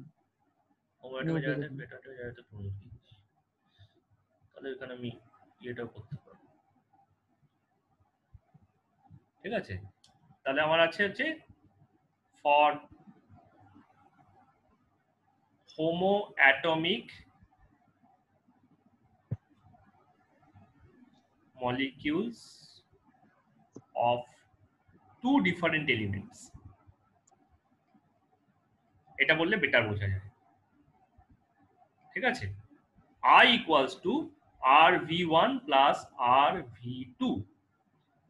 হোমোঅ্যাটমিক জায়গাটাকে পুরো মুছে দিচ্ছি, তাহলে এখানে আমি এটাও করতে পারবো। ঠিক আছে, তাহলে আমার আছে হচ্ছে for homoatomic molecules of two different elements, এটা বললে বেটার বোঝা যায়। ঠিক আছে, I equals to RV1 plus RV2,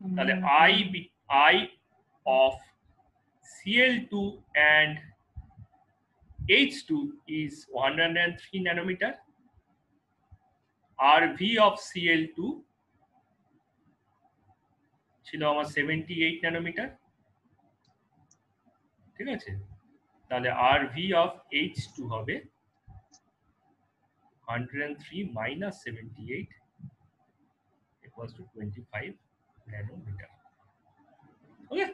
তাহলে I of Cl2 and H2 is 103 nanometer, RV of Cl2 ছিল আমার 78 ন্যানোমিটার। ঠিক আছে, তাহলে RV of H2 হবে 103 minus 78 equals to 25 nanometer। ওকে,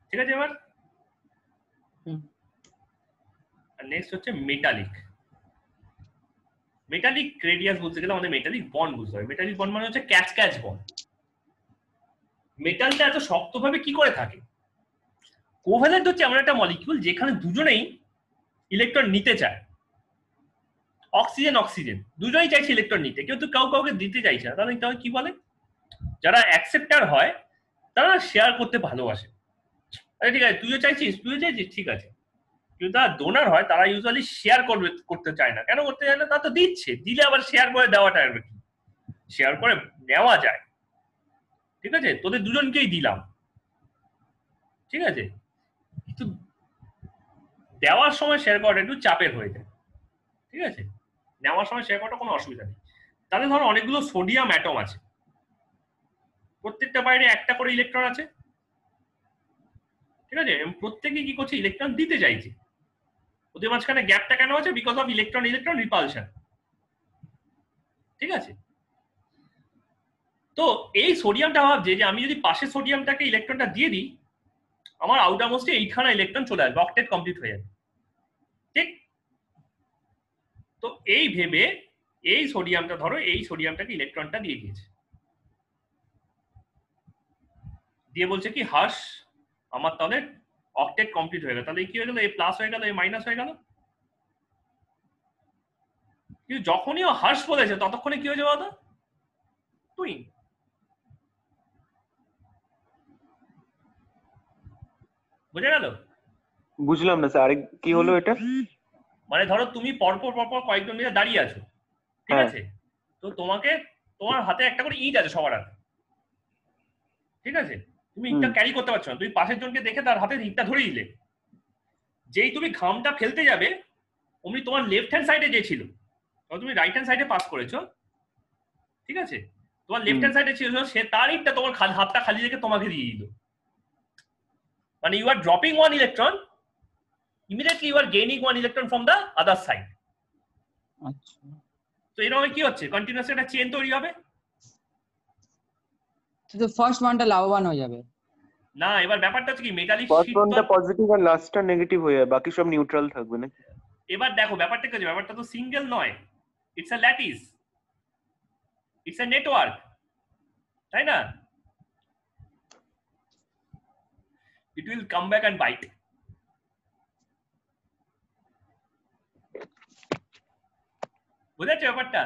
ঠিক আছে। এবার নেক্সট হচ্ছে মেটালিক। মেটালিক রেডিয়াস বলতে গেলে আমাদের মেটালিক বন্ড বুঝতে হবে। মেটালিক বন্ড মানে হচ্ছে ক্যাচ ক্যাচ বন্ড। মেটালটা এত শক্তভাবে কি করে থাকে? কোভ্যালেন্ট হচ্ছে এমন একটা মলিকিউল যেখানে দুজনেই ইলেকট্রন নিতে চায়, অক্সিজেন অক্সিজেন দুজনেই চাইছে ইলেকট্রন নিতে, কিন্তু কাউকে দিতে চাইছে না। তাহলে কি বলে? যারা অ্যাকসেপ্টার হয় তারা শেয়ার করতে ভালোবাসে। আরে ঠিক আছে, তুইও চাইছিস ঠিক আছে, কিন্তু তারা ডোনার হয় তারা ইউজুয়ালি শেয়ার করতে চায় না। কেন করতে চায় না? তারা তো দিচ্ছে, দিলে আবার শেয়ার করে দেওয়াটা আর কি, শেয়ার করে নেওয়া যায়। ঠিক আছে, তোদের দুজনকেই দিলাম, ঠিক আছে, কিন্তু দেওয়ার সময় শেয়ার করাটা একটু চাপের হয়ে যায়। ঠিক আছে, নেওয়ার সময় শেয়ার করাটা কোনো অসুবিধা নেই। তাহলে ধরো অনেকগুলো সোডিয়াম অ্যাটম আছে, প্রত্যেকটা বাইরে একটা করে ইলেকট্রন আছে। ঠিক আছে, প্রত্যেকে কি করছে? ইলেকট্রন দিতে চাইছে। ওদের মাঝখানে গ্যাপটা কেন আছে? Because of electron electron repulsion. ঠিক আছে, তো এই সোডিয়ামটা ভাবছে যে আমি যদি পাশের সোডিয়ামটাকে ইলেকট্রনটা দিয়ে দিই, আমার আউটার মোস্টে 8খানা ইলেকট্রন চলে আসবে, অক্টেট কমপ্লিট হয়ে যাবে, ঠিক? তো এই ভেবে এই সোডিয়ামটা, ধরো এই সোডিয়ামটাকে ইলেকট্রনটা দিয়ে দিয়েছে, দিয়ে বলছে কি হাস আমার তাহলে অক্টেট কমপ্লিট হয়ে গেল। তাহলে কি হয়ে গেল, এ প্লাস হয়ে গেল, এ মাইনাস হয়ে গেল। কিন্তু যখনই ও হার্স বলেছে ততক্ষণে কি হয়েছে বলতো, টুইন। বুঝে গেল? বুঝলাম না স্যার, কি হলো এটা? মানে ধরো তুমি পরপর পরপর কয়েকজন মিলে দাঁড়িয়ে আছো, ঠিক হ্যাঁ। আছে? তো তোমাকে, তোমার হাতে একটা করে ইট আছে সবার হাতে, ঠিক আছে? তুমি ইটটা ক্যারি করতে পারছো না, তুমি পাশের জনকে দেখে তার হাতে ইটটা ধরে দিলে, যেই তুমি ঘামটা ফেলতে যাবে অমনি তোমার লেফট হ্যান্ড সাইডে যে ছিল, তুমি রাইট হ্যান্ড সাইডে পাস করেছো, ঠিক আছে? তোমার লেফট হ্যান্ড সাইডে ছিল, সে তার ইটটা তোমার হাতটা খালি রেখে তোমাকে দিয়ে দিল। মানে you are dropping one electron, immediately you are gaining one electron from the other side. আচ্ছা, তো এরকম কি হচ্ছে, কন্টিনিউয়াসলি একটা চেইন তৈরি হবে। তো ফার্স্ট ওয়ানটা লাভবান হয়ে যাবে। না, এবার ব্যাপারটা হচ্ছে কি, মেটালিক ফার্স্ট শীট, ওয়ানটা পজিটিভ আর লাস্টটা নেগেটিভ হয়ে যাবে, বাকি সব নিউট্রাল থাকবে না? এবার দেখো ব্যাপারটা কি হচ্ছে, ব্যাপারটা তো সিঙ্গেল নয়, it's a lattice, it's a network, তাই না? It will come back and bite. বুঝেছো ব্যাপারটা?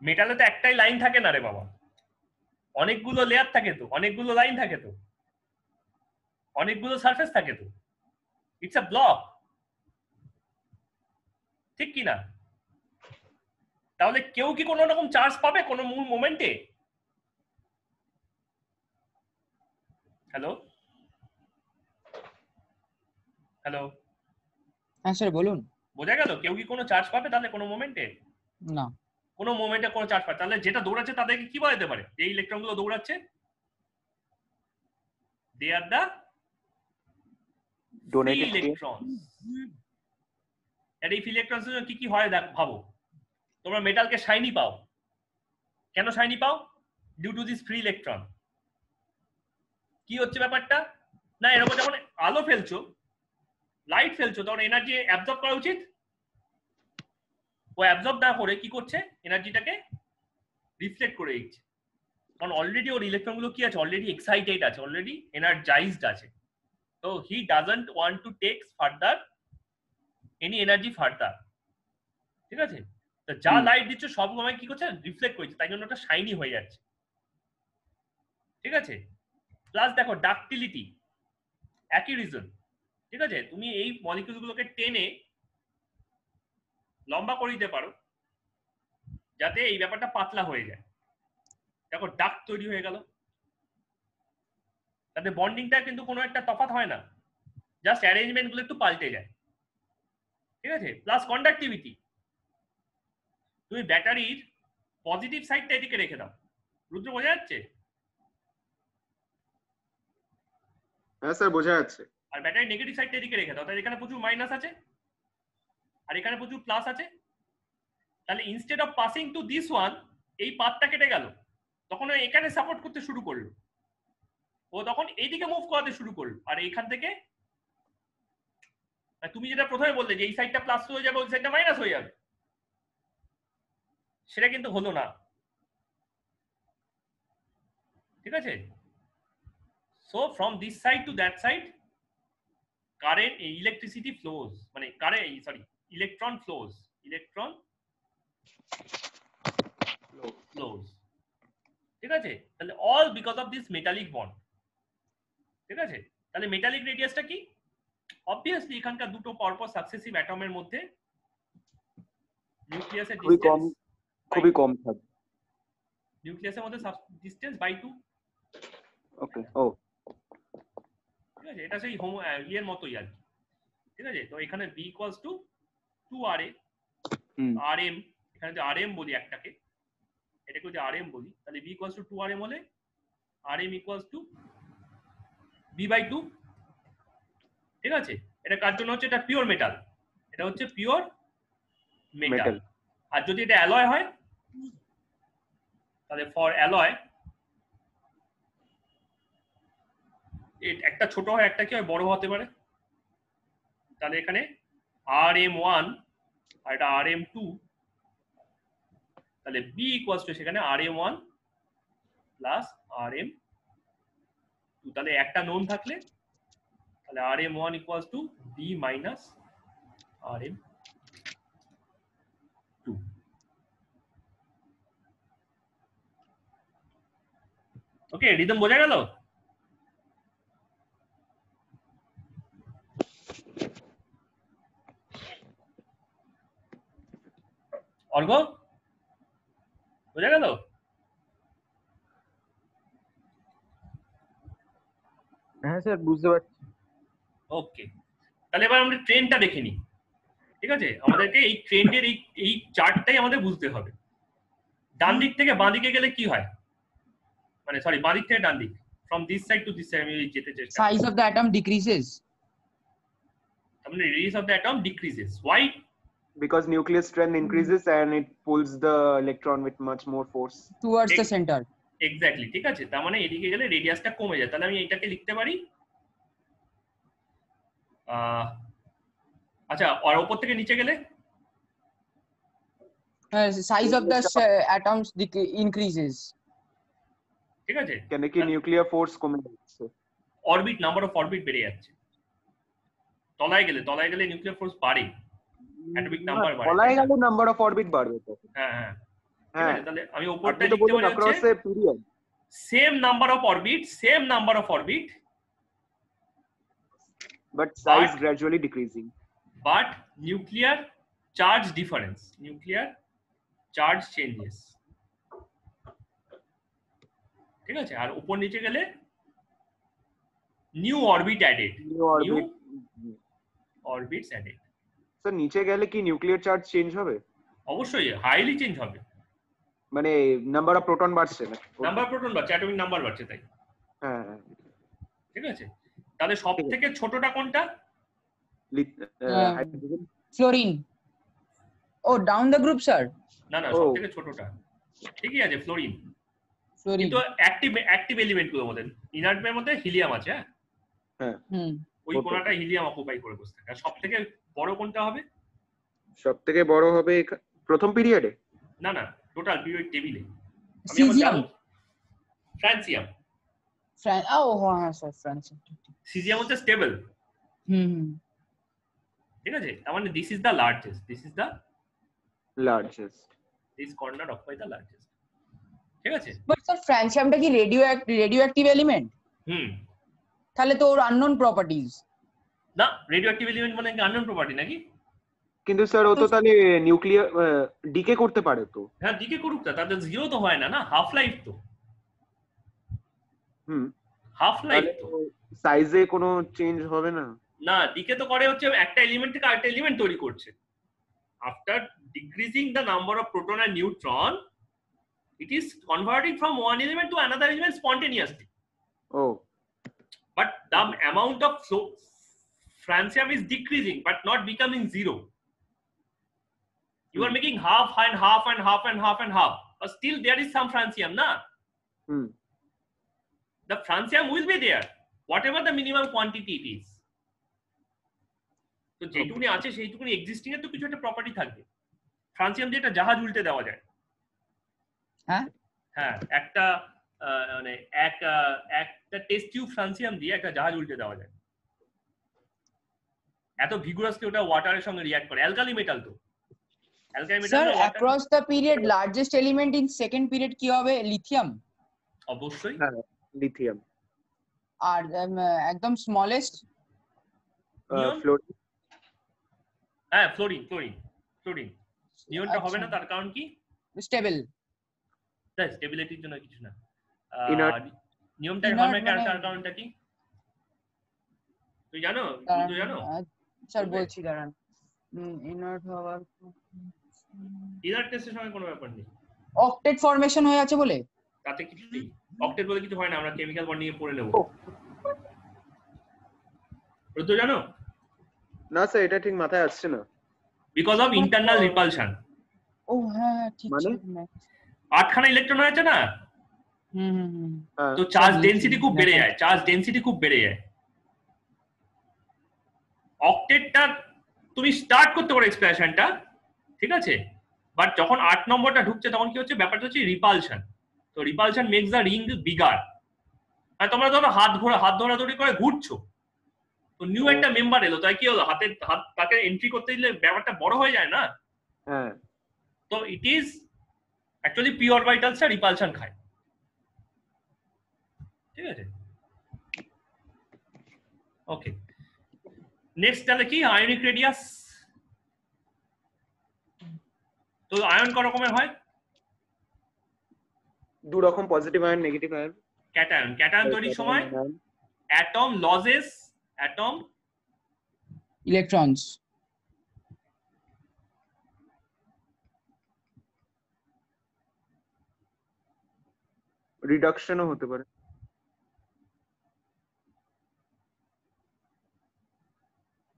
মেটালে তো একটাই লাইন থাকে না রে বাবা, অনেকগুলো লেয়ার থাকে তো, অনেকগুলো লাইন থাকে তো, অনেকগুলো সারফেস থাকে তো, ইটস আ ব্লক, ঠিক কি না? তাহলে কেউ কি কোনো রকম চার্জ পাবে কোনো মূল মোমেন্টে? হ্যালো হ্যালো, হ্যাঁ স্যার বলুন। বোঝা গেল? কেউ কি কোনো চার্জ পাবে তাহলে কোনো মোমেন্টে? না। কোনো মোমেন্টে কোনো চার্জ পায়, তাহলে যেটা দৌড়াচ্ছে তাদেরকে কি বলা যেতে পারে? যে ইলেকট্রনগুলো দৌড়াচ্ছে, they are the free donated electron. আর এই ফ্রি ইলেকট্রন কি কি হয় দেখ, ভাবো। তোমরা মেটালকে শাইনি পাও, কেন শাইনি পাও? Due to this free electron. কি হচ্ছে ব্যাপারটা না, এরকম যখন আলো ফেলছো, লাইট ফেলছো, তখন এনার্জি অ্যাবজর্ব করা উচিত। ও অ্যাবজর্ব না করে কি করছে, এনার্জিটাকে রিফ্লেক্ট করে দিচ্ছে, কারণ অলরেডি ওর ইলেকট্রনগুলো কি আছে, অলরেডি এক্সাইটেড আছে, অলরেডি এনার্জাইজড আছে। তো he doesn't want to take further any energy further, ঠিক আছে? তো যা লাইট দিচ্ছে সব সময় কি করছে, রিফ্লেক্ট করছে, তাই জন্য ওটা শাইনি হয়ে যাচ্ছে, ঠিক আছে? প্লাস দেখো ডাকটিলিটি, একই রিজন, ঠিক আছে? তুমি এই মলিকিউলগুলোকে টেনে লম্বা করে দিতে পারো যাতে এই ব্যাপারটা পাতলা হয়ে যায়, দেখো ডাক তৈরি হয়ে গেল। তাতে বন্ডিংটা কিন্তু কোনো একটা তফাৎ হয় না, জাস্ট অ্যারেঞ্জমেন্ট গুলো একটু পাল্টে যায়, ঠিক আছে? প্লাস কন্ডাক্টিভিটি, তুমি ব্যাটারির পজিটিভ সাইডটা এদিকে রেখে দাও, রুদ্র বোঝা যাচ্ছে? হ্যাঁ স্যার বোঝা যাচ্ছে। আর ব্যাটারির নেগেটিভ সাইডটা এদিকে রেখে দাও, তাহলে এখানে প্রচুর মাইনাস আছে আর এখানে প্রচুর প্লাস আছে। তাহলে instead of passing to this one, এই পাথটা কেটে গেল, তখন ও এখানে সাপোর্ট করতে শুরু করলো, ও তখন এইদিকে মুভ করাতে শুরু করলো, আর এইখান থেকে তুমি যেটা প্রথমে বললে যে এই সাইডটা প্লাস হয়ে যাবে, ওই সাইডটা মাইনাস হয়ে যাবে, সেটা কিন্তু হলো না, ঠিক আছে? So from this side to that side current, electricity flows, মানে current, sorry, electron flows, electron flows, ঠিক আছে? তাহলে all because of this metallic bond, ঠিক আছে? তাহলে মেটালিক রেডিয়াসটা কি? অবভিয়াসলি এখানকার দুটো পরপর সাকসেসিভ অ্যাটমের মধ্যে নিউক্লিয়াসের ডিসটেন্স খুবই কম থাকে, নিউক্লিয়াসের মধ্যে ডিসটেন্স বাই 2। ওকে, ও ঠিক আছে, এটা সেই হোমো ইয়ের মতোই আর কি, ঠিক আছে? তো এখানে b equals to 2ra, rm, এখানে যদি rm বলি একটাকে, এটাকে যদি rm বলি, তাহলে b ইকুয়ালস টু 2rm হলে rm ইকুয়ালস টু b/2, ঠিক আছে? এটা কার জন্য হচ্ছে? এটা পিওর মেটাল, এটা হচ্ছে পিওর মেটাল, আর যদি এটা অ্যালয় হয় তাহলে ফর অ্যালয় একটা ছোট হয় একটা কি হয় বড় হতে পারে। তাহলে এখানে RM1 আর এটা RM2, তাহলে B ইকুয়ালস টু সেখানে RM1 প্লাস RM2, তাহলে একটা নোন থাকলে তাহলে RM1 equals to B minus RM2। Okay, rhythm বোঝা গেল? অর্ঘ বোঝা গেল? হ্যাঁ স্যার বুঝতে পারছি। ওকে, তাহলে এবার আমরা ট্রেনটা দেখে নিই। ঠিক আছে, আমাদেরকে এই ট্রেন্ডের এই চার্টটাই আমাদের বুঝতে হবে। ডান দিক থেকে বাঁ দিকে গেলে কি হয়, মানে সরি বাঁ দিক থেকে ডান দিক, from this side to this side আমি যেতে চেষ্টা করি। Size of the atom decreases. তার মানে radius of the atom decreases. Why? Because nuclear strength increases and it pulls the electron with much more force. Towards the center. Exactly, ঠিক আছে, তার মানে এদিকে গেলে রেডিয়াসটা কমে যায়। তাহলে আমি এটাকে লিখতে পারি, আচ্ছা, আর উপর থেকে নিচে গেলে Size of the atoms increases. ঠিক আছে, কেন কি নিউক্লিয়ার ফোর্স কমে যাচ্ছে, অরবিট নাম্বার অফ অরবিট বেড়ে যাচ্ছে। তলায় গেলে নিউক্লিয়ার ফোর্স বাড়ে, অ্যাটমিক নাম্বার বাড়ে। তলায় গেলে নাম্বার অফ অরবিট বাড়বে তো। হ্যাঁ হ্যাঁ, হ্যাঁ, তাহলে আমি উপরটা আপনি তো লিখতে বলুন পারি across a period same number of orbit but size gradually decreasing. But nuclear charge changes. ঠিক আছে, আর উপর নিচে গেলে new orbits added. স্যার নিচে গেলে কি নিউক্লিয়ার চার্জ চেঞ্জ হবে? অবশ্যই হাইলি চেঞ্জ হবে, মানে নাম্বার অফ প্রোটন বাড়ছে না, নাম্বার প্রোটন বাড়ছে, অ্যাটমিক নাম্বার বাড়ছে তাই। হ্যাঁ ঠিক আছে, তাহলে সব থেকে ছোটটা কোনটা? Hydrogen, Fluorine. Oh, down the group, sir. না সব থেকে ছোটটা ঠিকই আছে, ফ্লোরিন। কিন্তু অ্যাক্টিভ এলিমেন্ট গুলোর মধ্যে ইনার্টের মধ্যে হিলিয়াম আছে। হ্যাঁ, ওই কোণাটা হিলিয়াম অকুপাই করে বসে থাকে। আর সব থেকে বড় কোনটা হবে? সব থেকে বড় হবে প্রথম পিরিয়ডে, না টোটাল পিরিয়ড টেবিলে। Cesium. ফ্রান্সিয়াম। Oh, হ্যাঁ স্যার, ফ্রান্সিয়াম। সিজিয়াম হচ্ছে স্টেবল। ঠিক আছে, তার মানে this is the largest, this corner occupy the largest. ঠিক আছে, বাট স্যার ফ্রান্সিয়ামটা কি রেডিওঅ্যাক্টিভ এলিমেন্ট? তাহলে তো ওর আননোন প্রপার্টিজ। না, রেডিওঅ্যাক্টিভ এলিমেন্ট মানে কি আননোন প্রপার্টি নাকি? কিন্তু স্যার ও তো তাহলে নিউক্লিয়ার ডিকে করতে পারে তো। হ্যাঁ, ডিকে করুক, তাদের জিরো তো হয় না, হাফ লাইফ তো। হাফ লাইফ তো, সাইজে কোনো চেঞ্জ হবে না। না, ডিকে তো করে হচ্ছে একটা এলিমেন্ট থেকে আরেকটা এলিমেন্ট তৈরি করছে। After decreasing the number of proton and neutron, it is converting from one element to another element spontaneously. Oh, but the amount of francium is decreasing but not becoming zero. You are making half and half and half and half and half, but still there is some francium, na? The francium will be there whatever the minimum quantity it is. তো যেটুকুনি আছে সেইটুকুনি existing এর তো কিছু একটা property থাকবে। Francium দিয়ে একটা জাহাজ উল্টে দেওয়া যায়। হ্যাঁ, একটা মানে একটা টেস্ট টিউব ফ্রান্সিয়াম দিয়ে একটা জাহাজ উল্টে দেওয়া যায়। এত ভিগুরাসলি ওটা ওয়াটারের সঙ্গে রিঅ্যাক্ট করে। অ্যালকালি মেটাল তো, alkali metal. Sir across the period largest element in second period কি হবে? লিথিয়াম। অবশ্যই হ্যাঁ, লিথিয়াম। আর একদম স্মলেস্ট ফ্লোরিন। হ্যাঁ, ফ্লোরিন। নিয়নটা হবে না, তার কারণ কি? স্টেবল। স্টেবিলিটির জন্য কিছু না। নিয়মটা হবে না, তার কারণটা কি তুই জানো? স্যার বলছি, দাঁড়ান। ইনার্ট হওয়ার, ইনার্ট টেস্টের সঙ্গে কোনো ব্যাপার নেই। অক্টেট ফরমেশন হয়ে আছে বলে তাতে কিছু নেই। অক্টেট বলে কিছু হয় না, আমরা কেমিক্যাল বন্ডিং এ পড়ে নেব। তো জানো না স্যার, এটা ঠিক মাথায় আসছে না। Because of internal repulsion. ও হ্যাঁ ঠিক মানে? ঠিক না। 8খানা ইলেকট্রন আছে না, হুম। হ্যাঁ তো চার্জ সব ডেনসিটি খুব বেড়ে নিচে যায়, চার্জ ডেনসিটি খুব বেড়ে যায়। অক্টেটটা তুমি স্টার্ট করতে পারো এক্সপ্রেশনটা, ঠিক আছে, বাট যখন 8 নম্বরটা ঢুকছে তখন কি হচ্ছে, ব্যাপারটা হচ্ছে রিপালশন। তো repulsion makes the ring bigger. আর তোমরা ধরো হাত ধরাধরি করে ঘুরছো, তো নিউ একটা মেম্বার এলো, তাই কি হলো, হাত তাকে এন্ট্রি করতে দিলে ব্যাপারটা বড় হয়ে যায় না। হ্যাঁ তো ইট ইজ অ্যাকচুয়ালি পি অরবিটালসটা রিপালশন খায়, ঠিক আছে। ওকে, নেক্সট তাহলে কি আয়নিক রেডিয়াস। তো আয়ন ক রকমের হয়? দু রকম, positive ion negative ion. Cation তৈরির সময় অ্যাটম লজেস অ্যাটম ইলেকট্রনস, রিডাকশনও হতে পারে।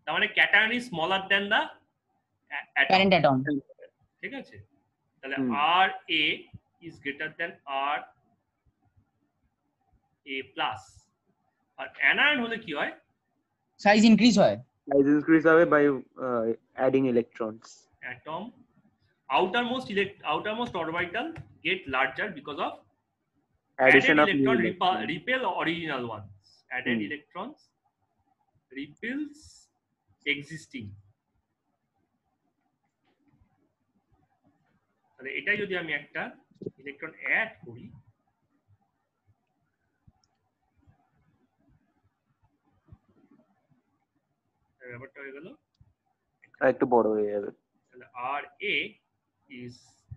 তার মানে cation is smaller than the parent atom. ঠিক আছে, তাহলে R A is greater than R A plus. আর অ্যানায়ন হলে কি হয়, সাইজ ইনক্রিজ হয়। সাইজ ইনক্রিজ হবে by adding electrons. atom outermost orbital get larger because of Addition added of new electron electrons. repel original ones, added electrons repels existing। তাহলে এটাই যদি আমি একটা ইলেকট্রন অ্যাড করি, ব্যাপারটা হয়ে গেল আর একটু বড় হয়ে যাবে। তাহলে R A is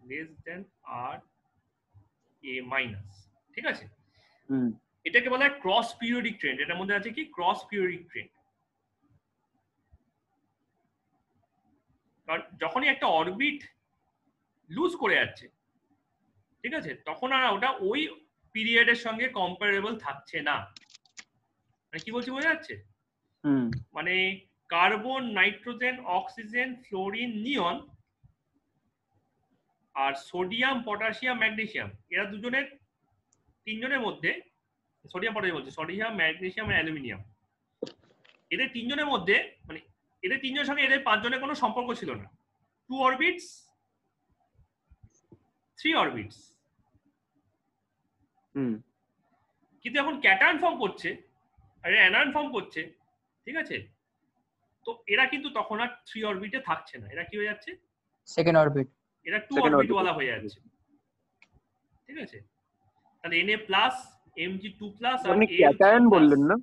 less than R A minus, ঠিক আছে। এটাকে বলা হয় ক্রস পিরিয়ডিক ট্রেন্ড। এটার মধ্যে আছে কি ক্রস পিরিয়ডিক ট্রেন্ড। কারণ যখনই একটা অরবিট লুজ করে যাচ্ছে, ঠিক আছে, তখন আর ওটা ওই পিরিয়ডের সঙ্গে কম্পারেবল থাকছে না। মানে কি বলছি বোঝা যাচ্ছে? মানে কার্বন, নাইট্রোজেন, অক্সিজেন, ফ্লোরিন, নিয়ন আর সোডিয়াম, পটাশিয়াম, ম্যাগনেসিয়াম, এরা দুজনের তিনজনের মধ্যে, সোডিয়াম পটাশিয়াম বলছে, সোডিয়াম, ম্যাগনেসিয়াম আর অ্যালুমিনিয়াম, এদের তিনজনের মধ্যে, মানে এদের তিনজনের সঙ্গে এদের পাঁচজনের কোনো সম্পর্ক ছিল না। 2 অরবিটস, 3 অরবিটস। কিন্তু এখন ক্যাটায়ন ফর্ম করছে আর অ্যানায়ন ফর্ম করছে, ঠিক আছে, তো এরা কিন্তু তখন আর 3 অরবিটে থাকছে না, এরা কি হয়ে যাচ্ছে, সেকেন্ড অরবিট, এরা 2 অরবিট ওয়ালা হয়ে যাচ্ছে, ঠিক আছে। তাহলে Na প্লাস, Mg2 প্লাস আর আপনি ক্যাটায়ন বললেন না?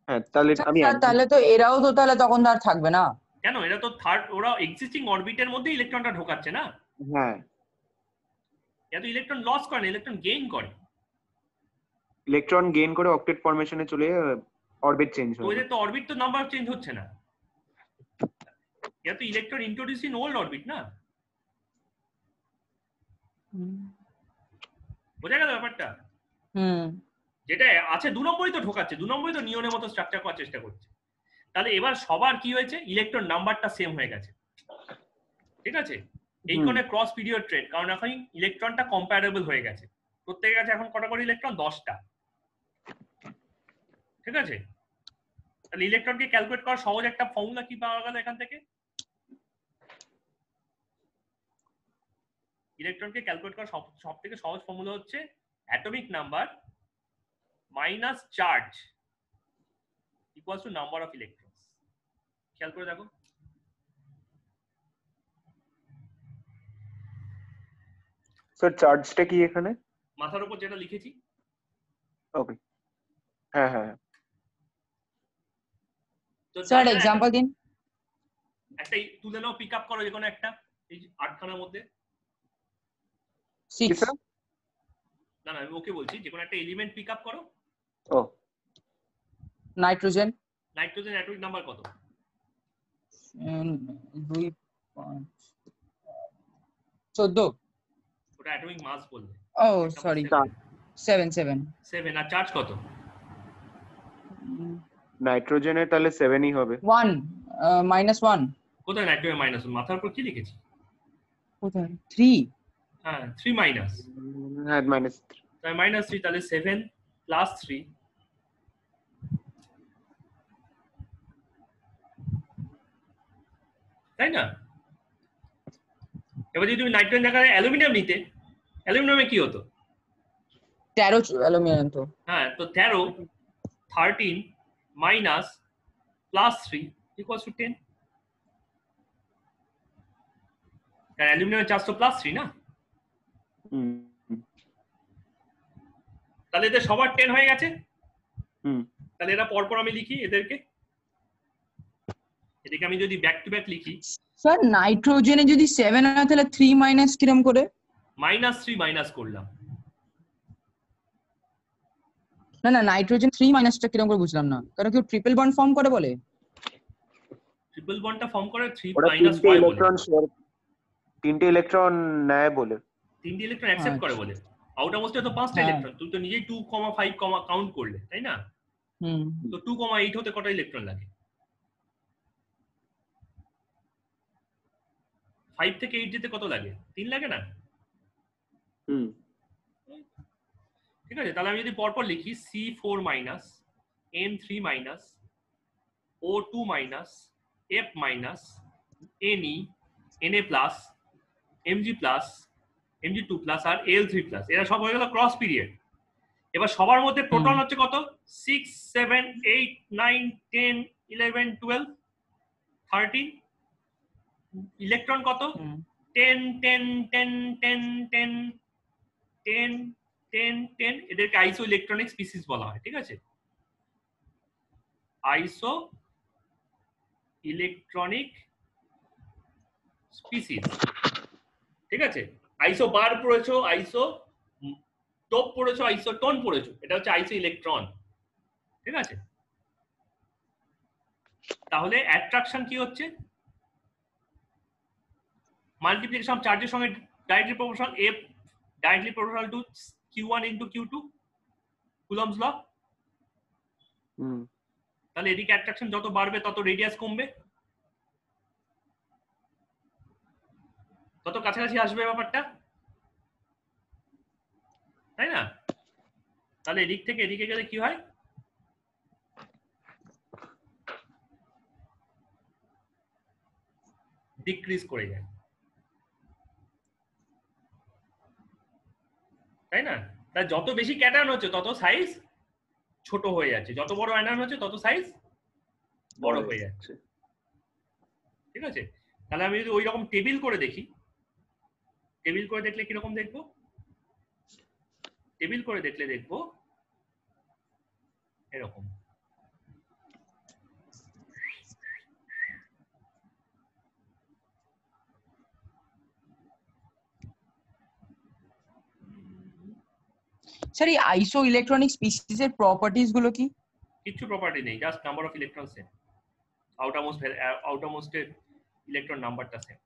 হ্যাঁ, তাহলে আমি তাহলে তো এরাও তো তাহলে তখন আর থাকবে না কেন, এরা তো থার্ড, ওরা এক্সিস্টিং অরবিটের মধ্যে ইলেকট্রনটা ঢোকাচ্ছে না। হ্যাঁ, এরা তো ইলেকট্রন লস করে না, ইলেকট্রন গেইন করে। ইলেকট্রন গেইন করে অক্টেট ফরমেশনে চলে অরবিট চেঞ্জ তো হয়। এদের তো অরবিট তো নাম্বার চেঞ্জ হচ্ছে না, এরা তো electron introduce in old orbit না। বোঝা গেল ব্যাপারটা? যেটা আছে 2 নম্বরই তো ঢোকাচ্ছে, 2 নম্বরই তো নিয়নের মতো স্ট্রাকচার করার চেষ্টা করছে। তাহলে এবার সবার কি হয়েছে, ইলেকট্রন নাম্বারটা সেম হয়ে গেছে, ঠিক আছে। এই কোণে ক্রস পিরিয়ড ট্রেন্ড, কারণ এখন ইলেকট্রনটা কম্পারেবল হয়ে গেছে। প্রত্যেকের কাছে এখন কটা করে ইলেকট্রন, 10টা, ঠিক আছে। তাহলে ইলেকট্রনকে ক্যালকুলেট করার সহজ একটা ফর্মুলা কি পাওয়া গেল এখান থেকে, ইলেকট্রনকে ক্যালকুলেট করার সব থেকে সহজ ফর্মুলা হচ্ছে atomic number minus charge equals to number of electrons. খেয়াল করে দেখো, স্যার চার্জটা কি এখানে? মাথার উপর যেটা লিখেছি। ওকে, হ্যাঁ হ্যাঁ। তো স্যার एग्जांपल দিন। একটা তুলে নাও, পিক আপ করো যে কোনো একটা, এই 8খানার মধ্যে 6। না না, আমি ওকে বলছি যে কোনো একটা এলিমেন্ট পিক আপ করো। ও, নাইট্রোজেন। নাইট্রোজেন অ্যাটমিক নাম্বার কত? 2 5 14। ওটা অ্যাটমিক মাস বললে। ও সরি, 7 আর চার্জ কত? নাইট্রোজেনের তাহলে 7ই হবে। 1 -1। কোথায় নাইট্রোজেন -1? মাথার উপর কি লিখেছি? কোথায় 3? হ্যাঁ 3 মাইনাস, হ্যাঁ মাইনাস তাই -3 তাহলে 7 প্লাস 3, তাই না? এবার যদি তুমি নাইট্রোজেন জায়গায় অ্যালুমিনিয়াম নিতে, অ্যালুমিনিয়ামে কি হতো? 13 অ্যালুমিনিয়াম তো। হ্যাঁ তো 13 13 মাইনাস প্লাস 3 ইকুয়ালস টু 10, কারণ অ্যালুমিনিয়ামের চার্জ তো +3 না, তাহলে এদের সবার 10 হয়ে গেছে। তাহলে এরা পরপর আমি লিখি এদেরকে, এদিকে আমি যদি ব্যাক টু ব্যাক লিখি, স্যার নাইট্রোজেনে যদি 7 হয় তাহলে 3 মাইনাস কিরম করে? -3 মাইনাস করলাম। না না, নাইট্রোজেন 3 মাইনাসটা কিরম করে বুঝলাম না, কারণ কেউ ট্রিপল বন্ড ফর্ম করে বলে। ট্রিপল বন্ডটা ফর্ম করে 3 ওরা মাইনাস তিনটে হয় বলে, ইলেকট্রন শেয়ার, তিনটে ইলেকট্রন নেয় বলে, 3টে ইলেকট্রন অ্যাকসেপ্ট করে বলে। আউটার মোস্টে তো 5টা হ্যাঁ। ইলেকট্রন, তুমি তো নিজেই 2,5 কাউন্ট করলে, তাই না? তো 2,8 হতে কটা ইলেকট্রন লাগে? 5 থেকে 8 যেতে কত লাগে? 3 লাগে না? ঠিক আছে, তাহলে আমি যদি পরপর লিখি C4 minus, N3 minus, O2 minus, F minus, Ne, Na plus, Mg plus, Mg2 plus আর Al3 প্লাস, এরা সব হয়ে গেল ক্রস পিরিয়ড। এবার সবার মধ্যে প্রোটন হচ্ছে কত? 6 7 8 9 10 11 12 13, ইলেকট্রন কত? 10 10 10 10 10 10 10 10, এদেরকে আইসো ইলেকট্রনিক স্পিসিস বলা হয়, ঠিক আছে? আইসো ইলেকট্রনিক স্পিসিস, ঠিক আছে? আইসো বার পড়েছো, আইসো টোপ পড়েছো, আইসো টোন পড়েছো, এটা হচ্ছে আইসো ইলেকট্রন, ঠিক আছে? তাহলে অ্যাট্রাকশন কি হচ্ছে? মাল্টিপ্লিকেশন অফ চার্জের সঙ্গে directly proportional, F directly proportional to Q1 into Q2, Coulomb's law. তাহলে এদিকে অ্যাট্রাকশন যত বাড়বে তত রেডিয়াস কমবে, তত কাছাকাছি আসবে ব্যাপারটা, তাই না? তাহলে এদিক থেকে এদিকে গেলে কি হয়? ডিক্রিজ করে যায়, তাই না? তাই যত বেশি ক্যাটায়ন হচ্ছে তত সাইজ ছোট হয়ে যাচ্ছে, যত বড় আয়ন হচ্ছে তত সাইজ বড় হয়ে যাচ্ছে, ঠিক আছে? তাহলে আমি যদি ওই রকম টেবিল করে দেখি, টেবিল করে দেখলে কিরকম দেখবো? টেবিল করে দেখলে দেখবো এরকম। স্যার এই আইসো ইলেকট্রনিক স্পিসিস এর প্রপার্টিজ গুলো কি? কিছু প্রপার্টি নেই, just number of electron same, outermost এর ইলেকট্রন নাম্বারটা same.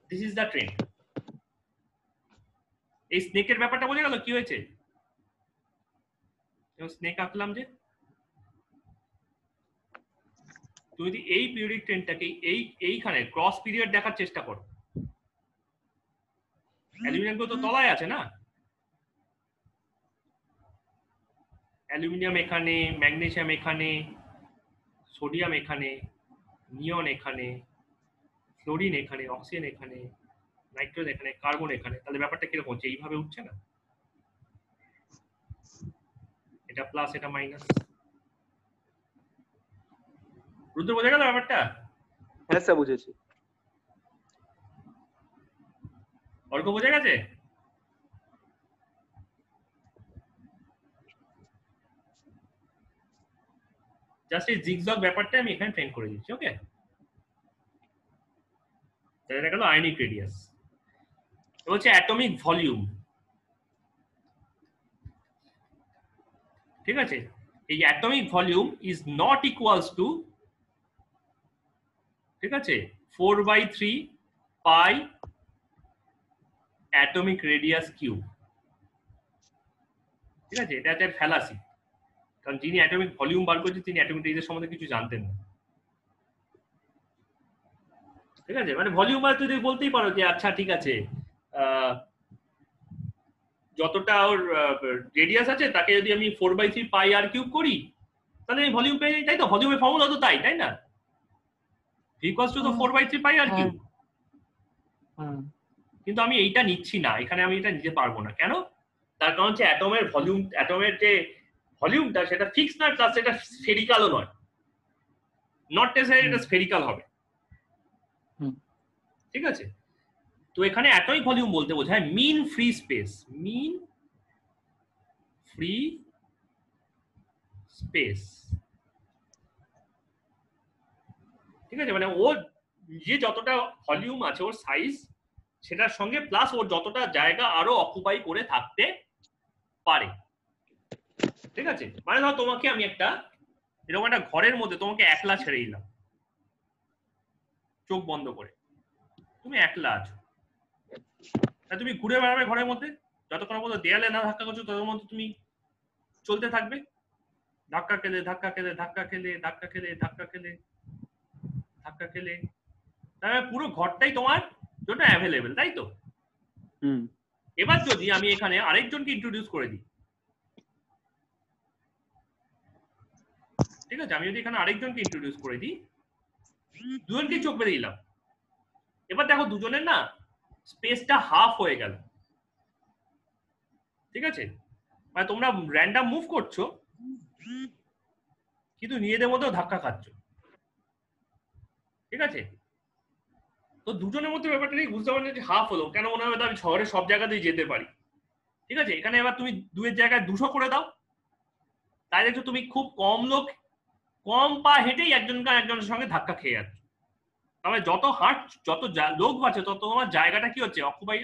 This is the trend. এই স্নেকের ব্যাপারটা বোঝা গেল কি হয়েছে? স্নেক আঁকলাম যে, তুমি যদি এই পিরিয়ডিক ট্রেন্ডটাকে এইখানে ক্রস পিরিয়ড দেখার চেষ্টা করো, অ্যালুমিনিয়াম তো তলায় আছে না, অ্যালুমিনিয়াম এখানে, ম্যাগনেসিয়াম এখানে, সোডিয়াম এখানে, নিয়ন এখানে, ফ্লোরিন এখানে, অক্সিজেন এখানে, নাইট্রোজেন এখানে, কার্বন এখানে, তাহলে ব্যাপারটা কিরকম হচ্ছে? এইভাবে উঠছে না, এটা প্লাস এটা মাইনাস। রুদ্র বোঝা গেল ব্যাপারটা? হ্যাঁ স্যার বুঝেছি। অর্ক বোঝা গেছে? জাস্ট এই জিগজগ ব্যাপারটা আমি এখানে ট্রেন করে দিচ্ছি, ওকে? এটা গেল আয়নিক রেডিয়াস। এটা হচ্ছে অ্যাটমিক ভলিউম, ঠিক আছে? এই atomic volume is not equals to, ঠিক আছে, 4/3 পাই অ্যাটমিক রেডিয়াস কিউব, ঠিক আছে? এটা একটা ফ্যালাসি, কারণ যিনি অ্যাটমিক ভলিউম বার করছেন তিনি অ্যাটমিক রেডিয়াস সম্বন্ধে কিছু জানতেন না, ঠিক ঠিক আছে, মানে ভলিউম আর তুমি বলতেই পারো যে আচ্ছা ঠিক আছে যতটা ওর রেডিয়াস আছে তাকে যদি আমি 4/3 পাই আর কিউব করি তাহলে আমি ভলিউম পেয়ে যাই, তাই তো? ভলিউমের ফর্মুলা তো তাই না? v equals to the 4/3 pi r cube. কিন্তু আমি এইটা নিচ্ছি না, এখানে আমি এটা নিতে পারবো না। কেন? তার কারণ হচ্ছে অ্যাটমের ভলিউম, অ্যাটমের যে ভলিউমটা সেটা ফিক্স নয়, প্লাস সেটা স্ফেরিক্যালও নয়। নট নেসেসারি এটা স্ফেরিক্যাল হবে। ঠিক আছে, তো এখানে অ্যাটমিক ভলিউম বলতে বোঝায় mean free space, mean free space. ঠিক আছে, মানে ওর যে যতটা ভলিউম আছে ওর সাইজ সেটার সঙ্গে প্লাস ওর যতটা জায়গা আরো অকুপাই করে থাকতে পারে। ঠিক আছে, মানে ধরো তোমাকে আমি একটা এরকম একটা ঘরের মধ্যে তোমাকে একলা ছেড়ে দিলাম, চোখ বন্ধ করে, তুমি একলা আছো, তুমি ঘুরে বেড়াবে ঘরের মধ্যে, যতক্ষণ পর্যন্ত দেয়ালে না ধাক্কা করছো ততক্ষণ মধ্যে তুমি চলতে থাকবে, ধাক্কা খেলে ধাক্কা খেলে ধাক্কা খেলে ধাক্কা খেলে ধাক্কা খেলে ধাক্কা খেলে, তাহলে পুরো ঘরটাই তোমার জন্য অ্যাভেলেবেল, তাই তো? এবার যদি আমি এখানে আরেকজনকে ইন্ট্রোডিউস করে দিই, ঠিক আছে, আমি যদি এখানে আরেকজনকে ইন্ট্রোডিউস করে দিই, দুজনকে চোখ বেঁধে দিলাম, এবার দেখো দুজনের না স্পেসটা হাফ হয়ে গেল। ঠিক আছে, মানে তোমরা র্যান্ডম মুভ করছো কিন্তু নিজেদের মধ্যেও ধাক্কা খাচ্ছ। ঠিক আছে, তো দুজনের মধ্যে ব্যাপারটা নিয়ে বুঝতে পারছি যে হাফ হলো, কেন মনে হবে আমি শহরে সব জায়গাতেই যেতে পারি। ঠিক আছে, এখানে এবার তুমি 2-এর জায়গায় 200 করে দাও, তাই দেখছো তুমি খুব কম লোক, কম পা হেঁটেই একজনের সঙ্গে ধাক্কা খেয়ে যাচ্ছে। তবে যত যত লোক বাড়ছে তত তোমার জায়গাটা কি হচ্ছে, অকুপাই,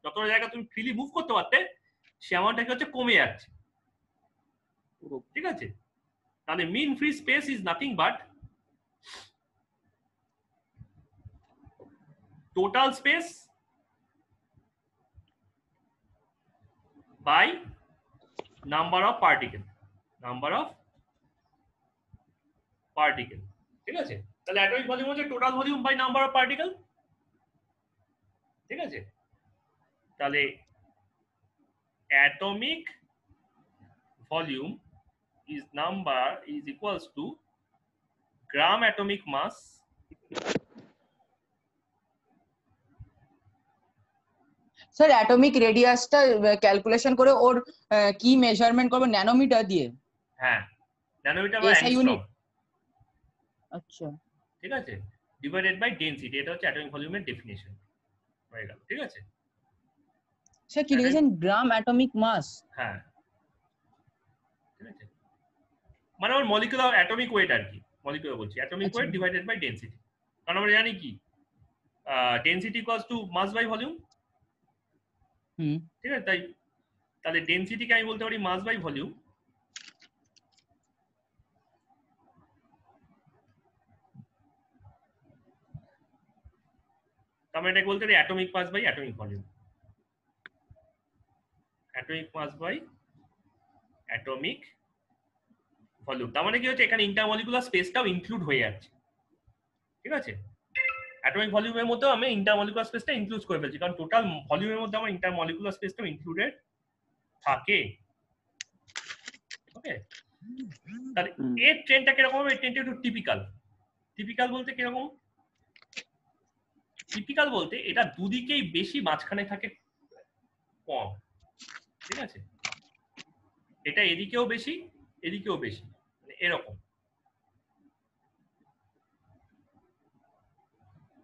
যতটা জায়গা তুমি ফ্রিলি মুভ করতে পারতে সে অ্যামাউন্টটা কি হচ্ছে, কমে যাচ্ছে। ঠিক আছে, তাহলে mean free space is nothing but total space by number of particle, number of particle। ঠিক আছে, তাহলে অ্যাটমিক ভলিউম হচ্ছে total volume by number of particle. ঠিক আছে, তাহলে atomic volume is number is equals to gram atomic mass sir atomic রেডিয়াসটা calculation করে ওর কি মেজারমেন্ট করব, ন্যানোমিটার দিয়ে? হ্যাঁ, ন্যানোমিটার বা SI অ্যাংস্ট্রম। ইউনিট। আচ্ছা, ঠিক আছে, ডিভাইডেড বাই ডেনসিটি, এটা হচ্ছে অ্যাটমিক ভলিউমের ডেফিনিশন হয়ে গেল। ঠিক আছে স্যার কি লিখেছেন, গ্রাম অ্যাটমিক মাস? হ্যাঁ, ঠিক আছে, মানে ওর মলিকুলার অ্যাটমিক ওয়েট আর কি, মলিকুলার বলছি, atomic weight divided by density. কারণ আমরা জানি কি density equals to mass by volume. ঠিক আছে, তাহলে ডেনসিটিকে আমি বলতে পারি মাস বাই ভলিউম। আমরা এটাকে বলতে পারি atomic mass by atomic volume, atomic mass by atomic volume. তার মানে কি হচ্ছে, এখানে ইন্টারমলিকুলার স্পেসটাও ইনক্লুড হয়ে যাচ্ছে। ঠিক আছে, অ্যাটমিক ভলিউমের মধ্যেও আমি ইন্টারমলিকুলার স্পেসটা ইনক্লুড করে ফেলছি, কারণ টোটাল ভলিউমের মধ্যে আমার ইন্টারমলিকুলার স্পেসটাও ইনক্লুডেড থাকে। ওকে, তাহলে এর ট্রেনটা কিরকম হবে? এই ট্রেনটা একটু টিপিক্যাল। টিপিক্যাল বলতে কিরকম? টিপিক্যাল বলতে এটা দুদিকেই বেশি, মাঝখানে থাকে কম। ঠিক আছে, এটা এদিকেও বেশি এদিকেও বেশি, এরকম,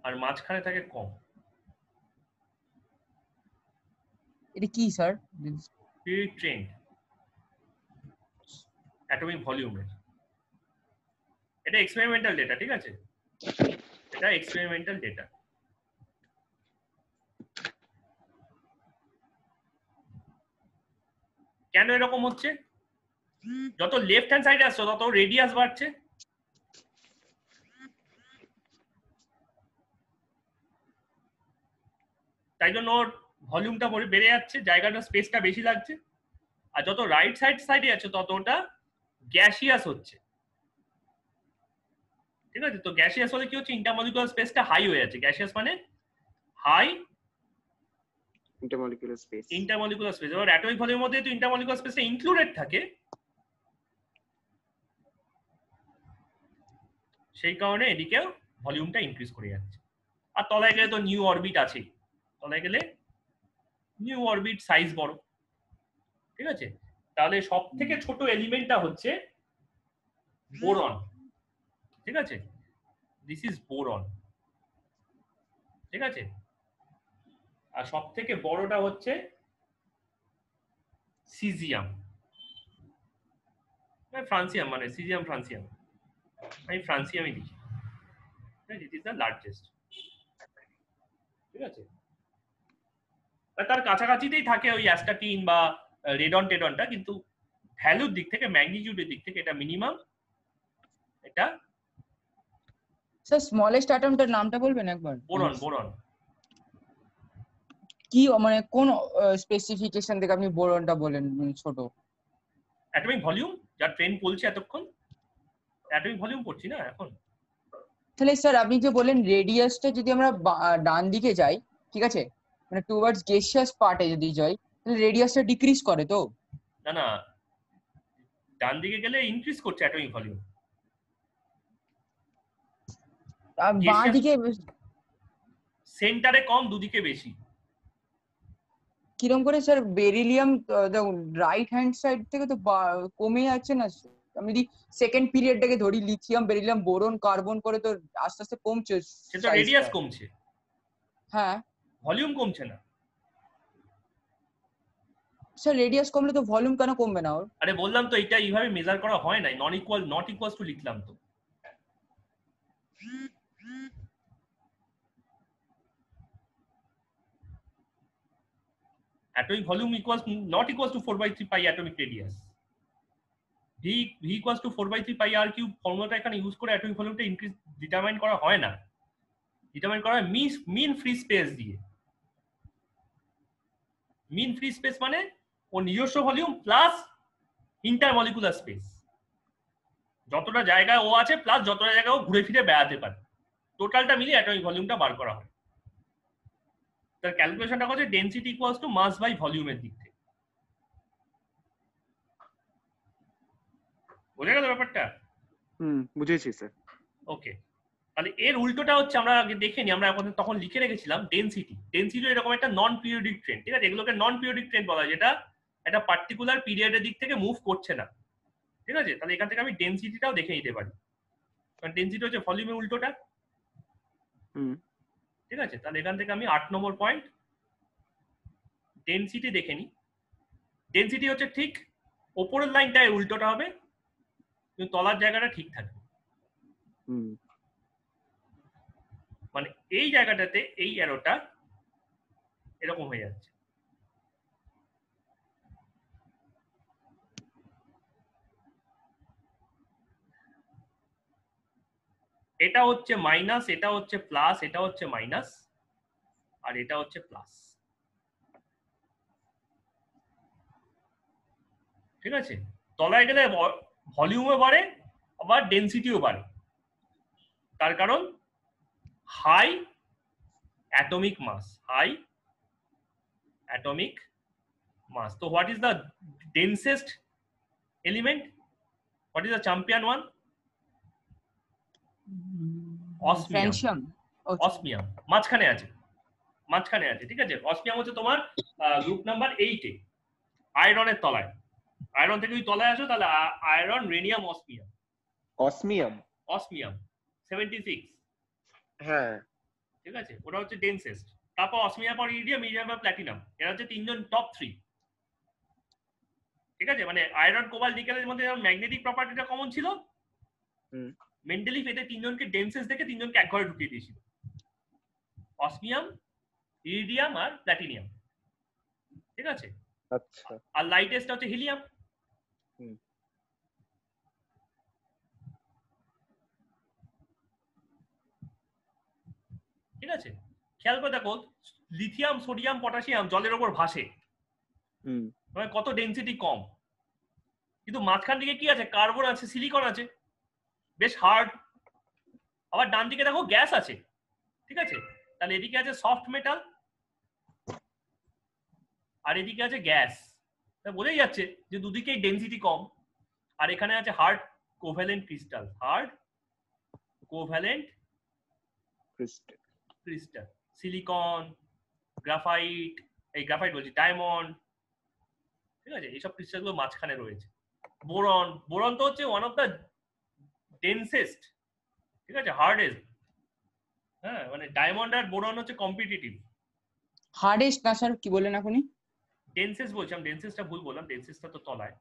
আর মাঝখানে থাকে কম। এটা কি স্যার? পিরিয়ড ট্রেন্ড অ্যাটমিক ভলিউমের, এটা এক্সপেরিমেন্টাল ডেটা। ঠিক আছে, এটা এক্সপেরিমেন্টাল ডেটা। কেন এরকম হচ্ছে? যত লেফট হ্যান্ড সাইডে আসছো তত রেডিয়াস বাড়ছে, তাই জন্য ওর ভলিউমটা বেড়ে যাচ্ছে, জায়গাটা স্পেসটা বেশি লাগছে। আর যত রাইট সাইডে আছে তত ওটা গ্যাসিয়াস হচ্ছে। ঠিক আছে? তো গ্যাসিয়াস হলে কি হচ্ছে, ইন্টারমলিকুলার স্পেসটা হাই হয়ে যাচ্ছে। গ্যাসিয়াস মানে high intermolecular space. Intermolecular space. এবার অ্যাটমিক ভলিউমের মধ্যে তো ইন্টারমলিকুলার স্পেসটা ইনক্লুডেড থাকে, সেই কারণে এদিকেও ভলিউমটা ইনক্রিজ করে যাচ্ছে। আর তলায় গেলে তো নিউ অরবিট আছেই, তলায় গেলে নিউ অরবিট সাইজ বড়। ঠিক আছে? তাহলে সব থেকে ছোট এলিমেন্টটা হচ্ছে বোরন। ঠিক আছে? This is boron. ঠিক আছে? আর সব থেকে বড়টা হচ্ছে সিজিয়াম, ফ্রান্সিয়াম, মানে সিজিয়াম ফ্রান্সিয়াম, আমি ফ্রান্সিয়ামই লিখি। It is the largest. ঠিক আছে? তার কাছাকাছিতেই থাকে ওই অ্যাস্টাটিন বা রেডন টেডনটা, কিন্তু ভ্যালুর দিক থেকে, ম্যাগনিটিউডের দিক থেকে এটা মিনিমাম। এটা স্যার স্মলেস্ট অ্যাটমটার নামটা বলবেন একবার? বোরন। বোরন কি মানে কোন স্পেসিফিকেশন থেকে আপনি বোরনটা বলেন ছোট? অ্যাটমিক ভলিউম, যার ট্রেন চলছে এতক্ষণ, অ্যাটমিক ভলিউম পড়ছি না এখন। তাহলে স্যার আপনি যে বলেন রেডিয়াসটা যদি আমরা ডান দিকে যাই, ঠিক আছে, মানে টুয়ার্ডস গেসিয়াস পার্টে যদি যাই, তাহলে রেডিয়াসটা ডিক্রিজ করে তো? না না, ডান দিকে গেলে ইনক্রিজ করছে অ্যাটমিক ভলিউম। আর বাঁ দিকে সেন্টারে কম, দুদিকে বেশি। কিরকম করে sir? Beryllium right hand side থেকে তো কমে যাচ্ছে না? আমি যদি সেকেন্ড পিরিয়ডটাকে ধরি, লিথিয়াম, বেরিলিয়াম, বোরন, কার্বন করে তো আস্তে আস্তে কমছে সেটা রেডিয়াস কমছে, হ্যাঁ ভলিউম কমছে না। স্যার রেডিয়াস কমলে তো ভলিউম কেন কমবে না ওর? আরে বললাম তো, এটা এইভাবে মেজার করা হয় না, নট ইকুয়ালস টু লিখলাম তো। atomic volume equals not equals to 4/3 pi atomic radius. v equals to 4/3 pi r cube ফর্মুলাটা এখানে ইউজ করে অ্যাটমিক ভলিউমটা ইনক্রিজ ডিটারমাইন করা হয় না, ডিটারমাইন করা হয় মিন ফ্রি স্পেস দিয়ে। মিন ফ্রি স্পেস মানে ও নিজস্ব ভলিউম প্লাস ইন্টারমলিকুলার স্পেস, যতটা জায়গায় ও আছে প্লাস যতটা জায়গায় ও ঘুরে ফিরে বেড়াতে পারে, টোটালটা মিলিয়ে অ্যাটমিক ভলিউমটা বার করা হয়। তার ক্যালকুলেশনটা হচ্ছে density equals to mass by ভলিউমের দিক থেকে। বোঝা গেল ব্যাপারটা? বুঝেছি স্যার। ওকে, তাহলে এর উল্টোটা হচ্ছে, আমরা আগে দেখে নি, আমরা এখন তখন লিখে রেখেছিলাম ডেনসিটি। ডেনসিটি এরকম একটা নন পিরিয়ডিক ট্রেন। ঠিক আছে? এগুলোকে নন পিরিয়ডিক ট্রেন বলা হয়, যেটা একটা পার্টিকুলার পিরিয়ডের দিক থেকে মুভ করছে না। ঠিক আছে? তাহলে এখান থেকে আমি ডেনসিটিটাও দেখে নিতে পারি, কারণ ডেনসিটি হচ্ছে ভলিউমের উল্টোটা। ঠিক আছে? তাহলে এখান থেকে আমি 8 নম্বর পয়েন্ট ডেনসিটি দেখে নিই। ডেনসিটি হচ্ছে ঠিক ওপরের লাইনটা এর উল্টোটা হবে, কিন্তু তলার জায়গাটা ঠিক থাকবে। মানে এই জায়গাটাতে এই অ্যারোটা এরকম হয়ে যাচ্ছে। এটা হচ্ছে মাইনাস, এটা হচ্ছে প্লাস, এটা হচ্ছে মাইনাস, আর এটা হচ্ছে প্লাস। ঠিক আছে? তলায় গেলে ভলিউমও বাড়ে, আবার ডেনসিটিও বাড়ে, তার কারণ high atomic mass. High atomic mass. তো what is the densest element? What is the champion one? Osmium. Osmium মাঝখানে আছে, মাঝখানে আছে। ঠিক আছে? অসমিয়াম হচ্ছে তোমার গ্রুপ নাম্বার 8 এ, আয়রনের তলায়। আয়রন থেকে যদি তলায় আসো তাহলে আয়রন, রেনিয়াম, অসমিয়াম। অসমিয়াম 76। হ্যাঁ, ঠিক আছে? ওটা হচ্ছে ডেন্সেস্ট। তারপর অসমিয়াম, পর ইরিডিয়াম, ইরিডিয়াম আর প্ল্যাটিনাম। এরা হচ্ছে তিনজন টপ 3। ঠিক আছে? মানে আয়রন, কোবাল্ট, নিকেলের মধ্যে যেমন ম্যাগনেটিক প্রপার্টিটা কমন ছিল, মেন্ডেলিফ এদের তিনজনকে ডেন্সেস্ট দেখে তিনজনকে এক ঘরে ঢুকিয়ে দিয়েছিল, অসমিয়াম, ইরিডিয়াম আর প্ল্যাটিনিয়াম। ঠিক আছে? আচ্ছা, আর লাইটেস্ট হচ্ছে হিলিয়াম। ঠিক আছে? খেয়াল করে দেখো, লিথিয়াম, সোডিয়াম, পটাশিয়াম জলের ওপর ভাসে, মানে কত ডেনসিটি কম, কিন্তু মাঝখান দিকে কি আছে? কার্বন আছে, সিলিকন আছে, বেশ হার্ড। আবার ডান দিকে দেখো গ্যাস আছে, ঠিক আছে? তাহলে এদিকে আছে সফট মেটাল আর এদিকে আছে গ্যাস। তা বোঝাই যাচ্ছে যে দুদিকেই ডেনসিটি কম। আর এখানে আছে hard covalent crystal, hard covalent crystal, silicon, graphite, এই গ্রাফাইট বলছি ডায়মন্ড, ঠিক আছে? এইসব ক্রিস্টালগুলো মাঝখানে রয়েছে। বোরন, বোরন তো হচ্ছে ওয়ান অফ দ্য ডেন্সেস্ট, ঠিক আছে, হার্ডেস্ট। হ্যাঁ, মানে ডায়মন্ড আর বোরন হচ্ছে কম্পিটিটিভ। হার্ডেস্ট না স্যার, কি বললেন আপনি? ডেন্সেস্ট বলছিলাম, ডেন্সেস্টটা ভুল বললাম, ডেন্সেস্টটা তো তলায়,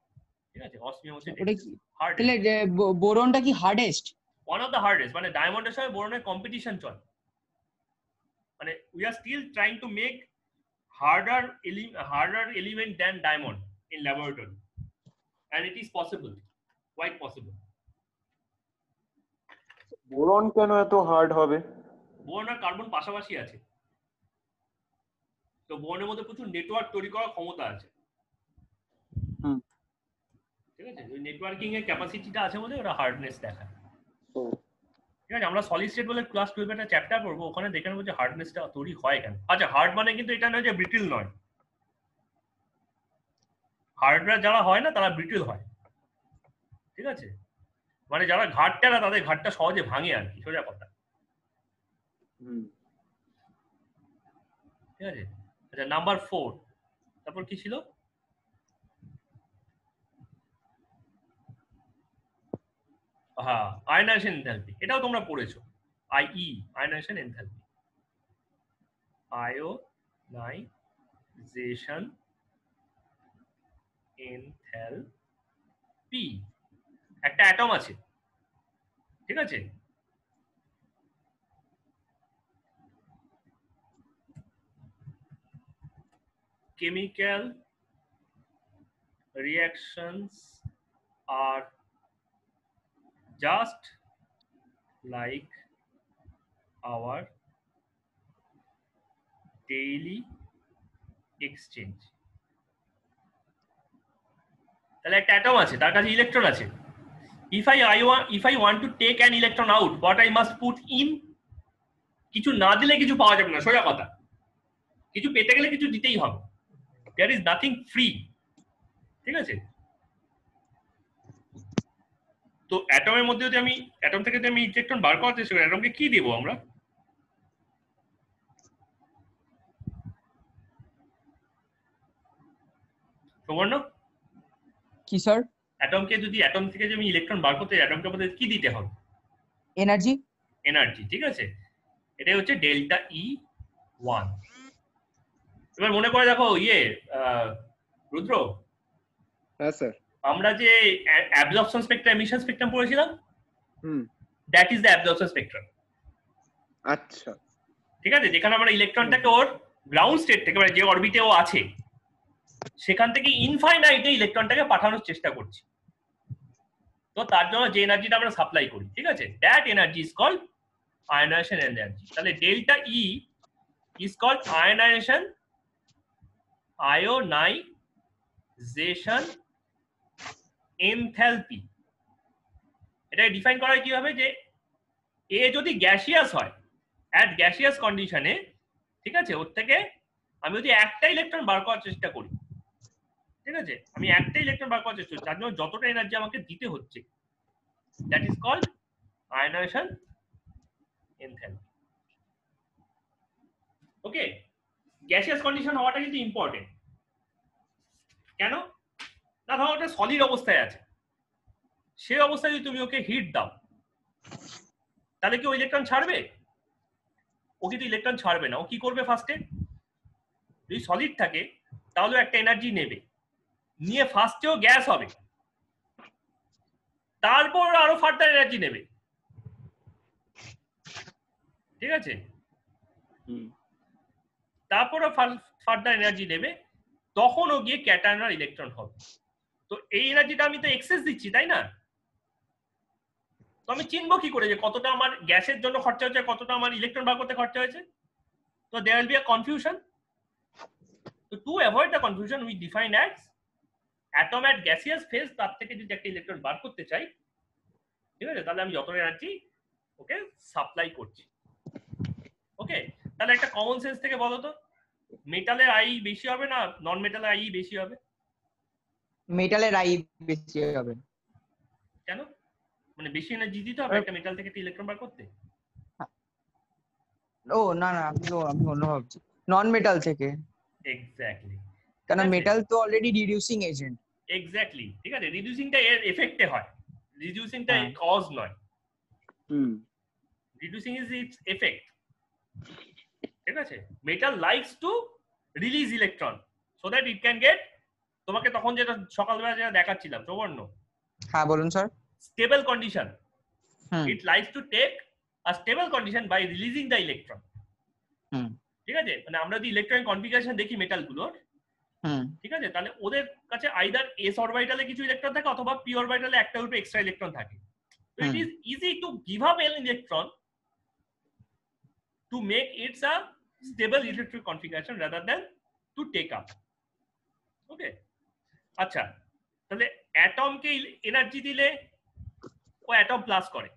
ঠিক আছে? অসমিয়াম হচ্ছে ওটা কি হার্ডেস্ট, তাহলে বোরনটা কি hardest? One of the hardest, মানে ডায়মন্ডের সঙ্গে বোরনের কম্পিটিশন চলে। মানে we are still trying to make harder element than diamond in laboratory, and it is possible, quite possible. Boron কেন এত হার্ড হবে? বোরন আর কার্বন পাশাপাশি আছে, তো বোরনের মধ্যে প্রচুর নেটওয়ার্ক তৈরি করার ক্ষমতা আছে, ঠিক আছে? ওই নেটওয়ার্কিং এর ক্যাপাসিটিটা আছে বলে ওরা হার্ডনেস দেখায়, ঠিক আছে? আমরা সলিড স্টেট বলে ক্লাস 12 একটা চ্যাপ্টার পড়বো, ওখানে দেখে নেবো যে হার্ডনেসটা তৈরি হয় কেন। আচ্ছা, হার্ড মানে কিন্তু এটা নয় যে ব্রিটিল নয়, হার্ডরা যারা হয় না তারা ব্রিটিল হয়, ঠিক আছে? মানে যারা ঘাটটা তাদের ঘাটটা সহজে ভাঙে আর কি, সোজা কথা, ঠিক আছে? আচ্ছা, নাম্বার 4, তারপর কি ছিল? হ্যাঁ, আয়নাইজেশন এনথালপি, এটাও তোমরা পড়েছো, IE, ionization enthalpy, ionization enthalpy. একটা অ্যাটম আছে, ঠিক আছে? chemical reactions are just like our daily exchange. তাহলে একটা অ্যাটম আছে, তার কাছে ইলেকট্রন আছে। if I want to take an electron out, what I must put in? কিছু না দিলে কিছু পাওয়া যাবে না, সোজা কথা। কিছু পেতে গেলে কিছু দিতেই হবে, there is nothing free, ঠিক আছে? তো অ্যাটমের মধ্যে যদি আমি অ্যাটম থেকে যদি আমি ইলেকট্রন বার করার চেষ্টা করি, অ্যাটমকে কি দেবো আমরা? সুবর্ণ, কি স্যার? অ্যাটমকে যদি অ্যাটম থেকে যদি আমি ইলেকট্রন বার করতে, অ্যাটমকে আমাদের কি দিতে হবে? এনার্জি। এনার্জি, ঠিক আছে? এটাই হচ্ছে ডেল্টা E1। এবার মনে করে দেখো, রুদ্র, হ্যাঁ স্যার। আমরা যে অ্যাবজর্পশন স্পেকট্রাম, এমিশন স্পেকট্রাম পড়েছিলাম, that is the absorption spectrum. আচ্ছা, ঠিক আছে? যেখানে আমরা ইলেকট্রনটাকে ওর গ্রাউন্ড স্টেট থেকে, মানে যে অরবিটে ও আছে সেখান থেকে ইনফাইনাইটে ইলেকট্রনটাকে পাঠানোর চেষ্টা করছি। তো তার জন্য যে এনার্জিটা আমরা সাপ্লাই করি, ঠিক আছে, that energy is called ionization energy. তাহলে delta E is called ionization enthalpy. এটা ডিফাইন করা হয় কিভাবে, যে এ যদি গ্যাসিয়াস হয়, অ্যাট গ্যাসিয়াস কন্ডিশনে, ঠিক আছে, ওর থেকে আমি যদি একটা ইলেকট্রন বার করার চেষ্টা করি, ঠিক আছে, আমি একটা ইলেকট্রন বার করার চেষ্টা করি, তার জন্য যতটা এনার্জি আমাকে দিতে হচ্ছে, that is called ionization enthalpy. Okay, gaseous condition হওয়াটা কিন্তু ইম্পর্টেন্ট। কেন না? ধরো ওটা সলিড অবস্থায় আছে, সেই অবস্থায় যদি তুমি ওকে হিট দাও, তাহলে কি ও ইলেকট্রন ছাড়বে? ও কিন্তু ইলেকট্রন ছাড়বে না। ও কি করবে? ফার্স্টে যদি সলিড থাকে তাহলে একটা এনার্জি নেবে, নিয়ে ফার্স্টেও গ্যাস হবে, তারপর আরো ফার্দার এনার্জি নেবে, ঠিক আছে? তারপরও ফার্দার এনার্জি নেবে, তখন ও গিয়ে ক্যাটায়ন আর ইলেকট্রন হবে। তো এই এনার্জিটা আমি তো এক্সেস দিচ্ছি, তাই না? তো আমি চিনবো কি করে যে কতটা আমার গ্যাসের জন্য খরচা হচ্ছে, কতটা আমার ইলেকট্রন বার করতে খরচা হয়েছে? তো there will be a confusion. So to avoid the confusion, we define as atom at gaseous phase, তার থেকে যদি একটা ইলেকট্রন বার করতে চাই, ঠিক আছে, তাহলে আমি যত এনার্জি ওকে সাপ্লাই করছি। ওকে, তাহলে একটা কমন সেন্স থেকে বলো তো, মেটালের আই বেশি হবে না নন মেটালের আই বেশি হবে? মেটালের আই বেশি হবে। কেন? মানে বেশি এনার্জি দিতে হবে একটা মেটাল থেকে একটা ইলেকট্রন বার করতে? ও না না, আমি অন্য ভাবছি, নন মেটাল থেকে। এক্স্যাক্টলি, কারণ মেটাল তো অলরেডি রিডিউসিং এজেন্ট। এক্স্যাক্টলি, ঠিক আছে, রিডিউসিংটা এর এফেক্টে হয়, রিডিউসিংটা হ্যাঁ। কজ নয়, hmm reducing is its effect. ঠিক আছে, metal likes to release electron so that it can get, তোমাকে তখন যেটা সকালবেলা যেটা দেখাচ্ছিলাম সুবর্ণ, হ্যাঁ বলুন স্যার। Stable condition, hmm it likes to take a stable condition by releasing the electron. Hmm ঠিক আছে, মানে আমরা যদি ইলেকট্রনিক কনফিগারেশন দেখি মেটালগুলোর, হুম ঠিক আছে, তাহলে ওদের কাছে আইদার এস অরবিটালে কিছু ইলেকট্রন থাকে অথবা পি অরবিটালে একটা দুটো এক্সট্রা ইলেকট্রন থাকে। So it is easy to give up an electron to make it a stable electric configuration rather than to take up. Okay, আচ্ছা, তাহলে অ্যাটমকে এনার্জি দিলে ও অ্যাটম প্লাস করে,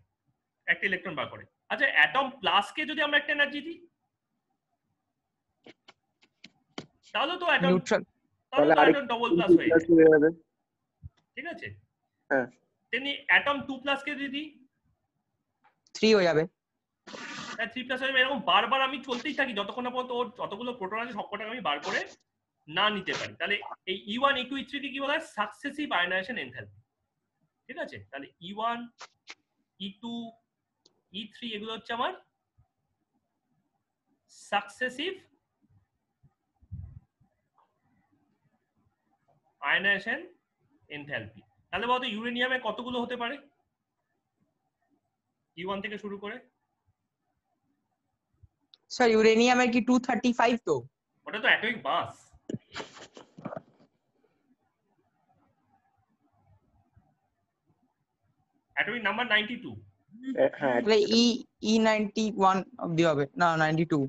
একটা ইলেকট্রন বার করে। আচ্ছা, অ্যাটম প্লাসকে যদি আমরা একটা এনার্জি দিই তাহলে তো অ্যাটম, নিউট্রাল। তাহলে তো অ্যাটম ডবল প্লাস হয়ে যাবে। ঠিক আছে, হ্যাঁ তেমনি অ্যাটম 2 প্লাস কে যদি দিই 3 হয়ে যাবে। 3 প্লাস হয়ে যাবে। এরকম বারবার আমি চলতেই থাকি যতক্ষণ না পর্যন্ত ওর যতগুলো প্রোটন আছে সবকটাকে আমি বার করে না নিতে পারি। তাহলে এই E1 E2 E3 কে কি বলা হয়? Successive ionisation enthalpy. ঠিক আছে, তাহলে E1 E2 E3 এগুলো হচ্ছে আমার সাকসেসিভ আয়নাইজেশন এনথালপি। তাহলে বলতো ইউরেনিয়ামে কতগুলো হতে পারে E1 থেকে শুরু করে? স্যার ইউরেনিয়ামের কি 235 তো? ওটা তো অ্যাটমিক মাস। Atomic number 92। হ্যাঁ তাহলে E91 অবধি হবে না, 92।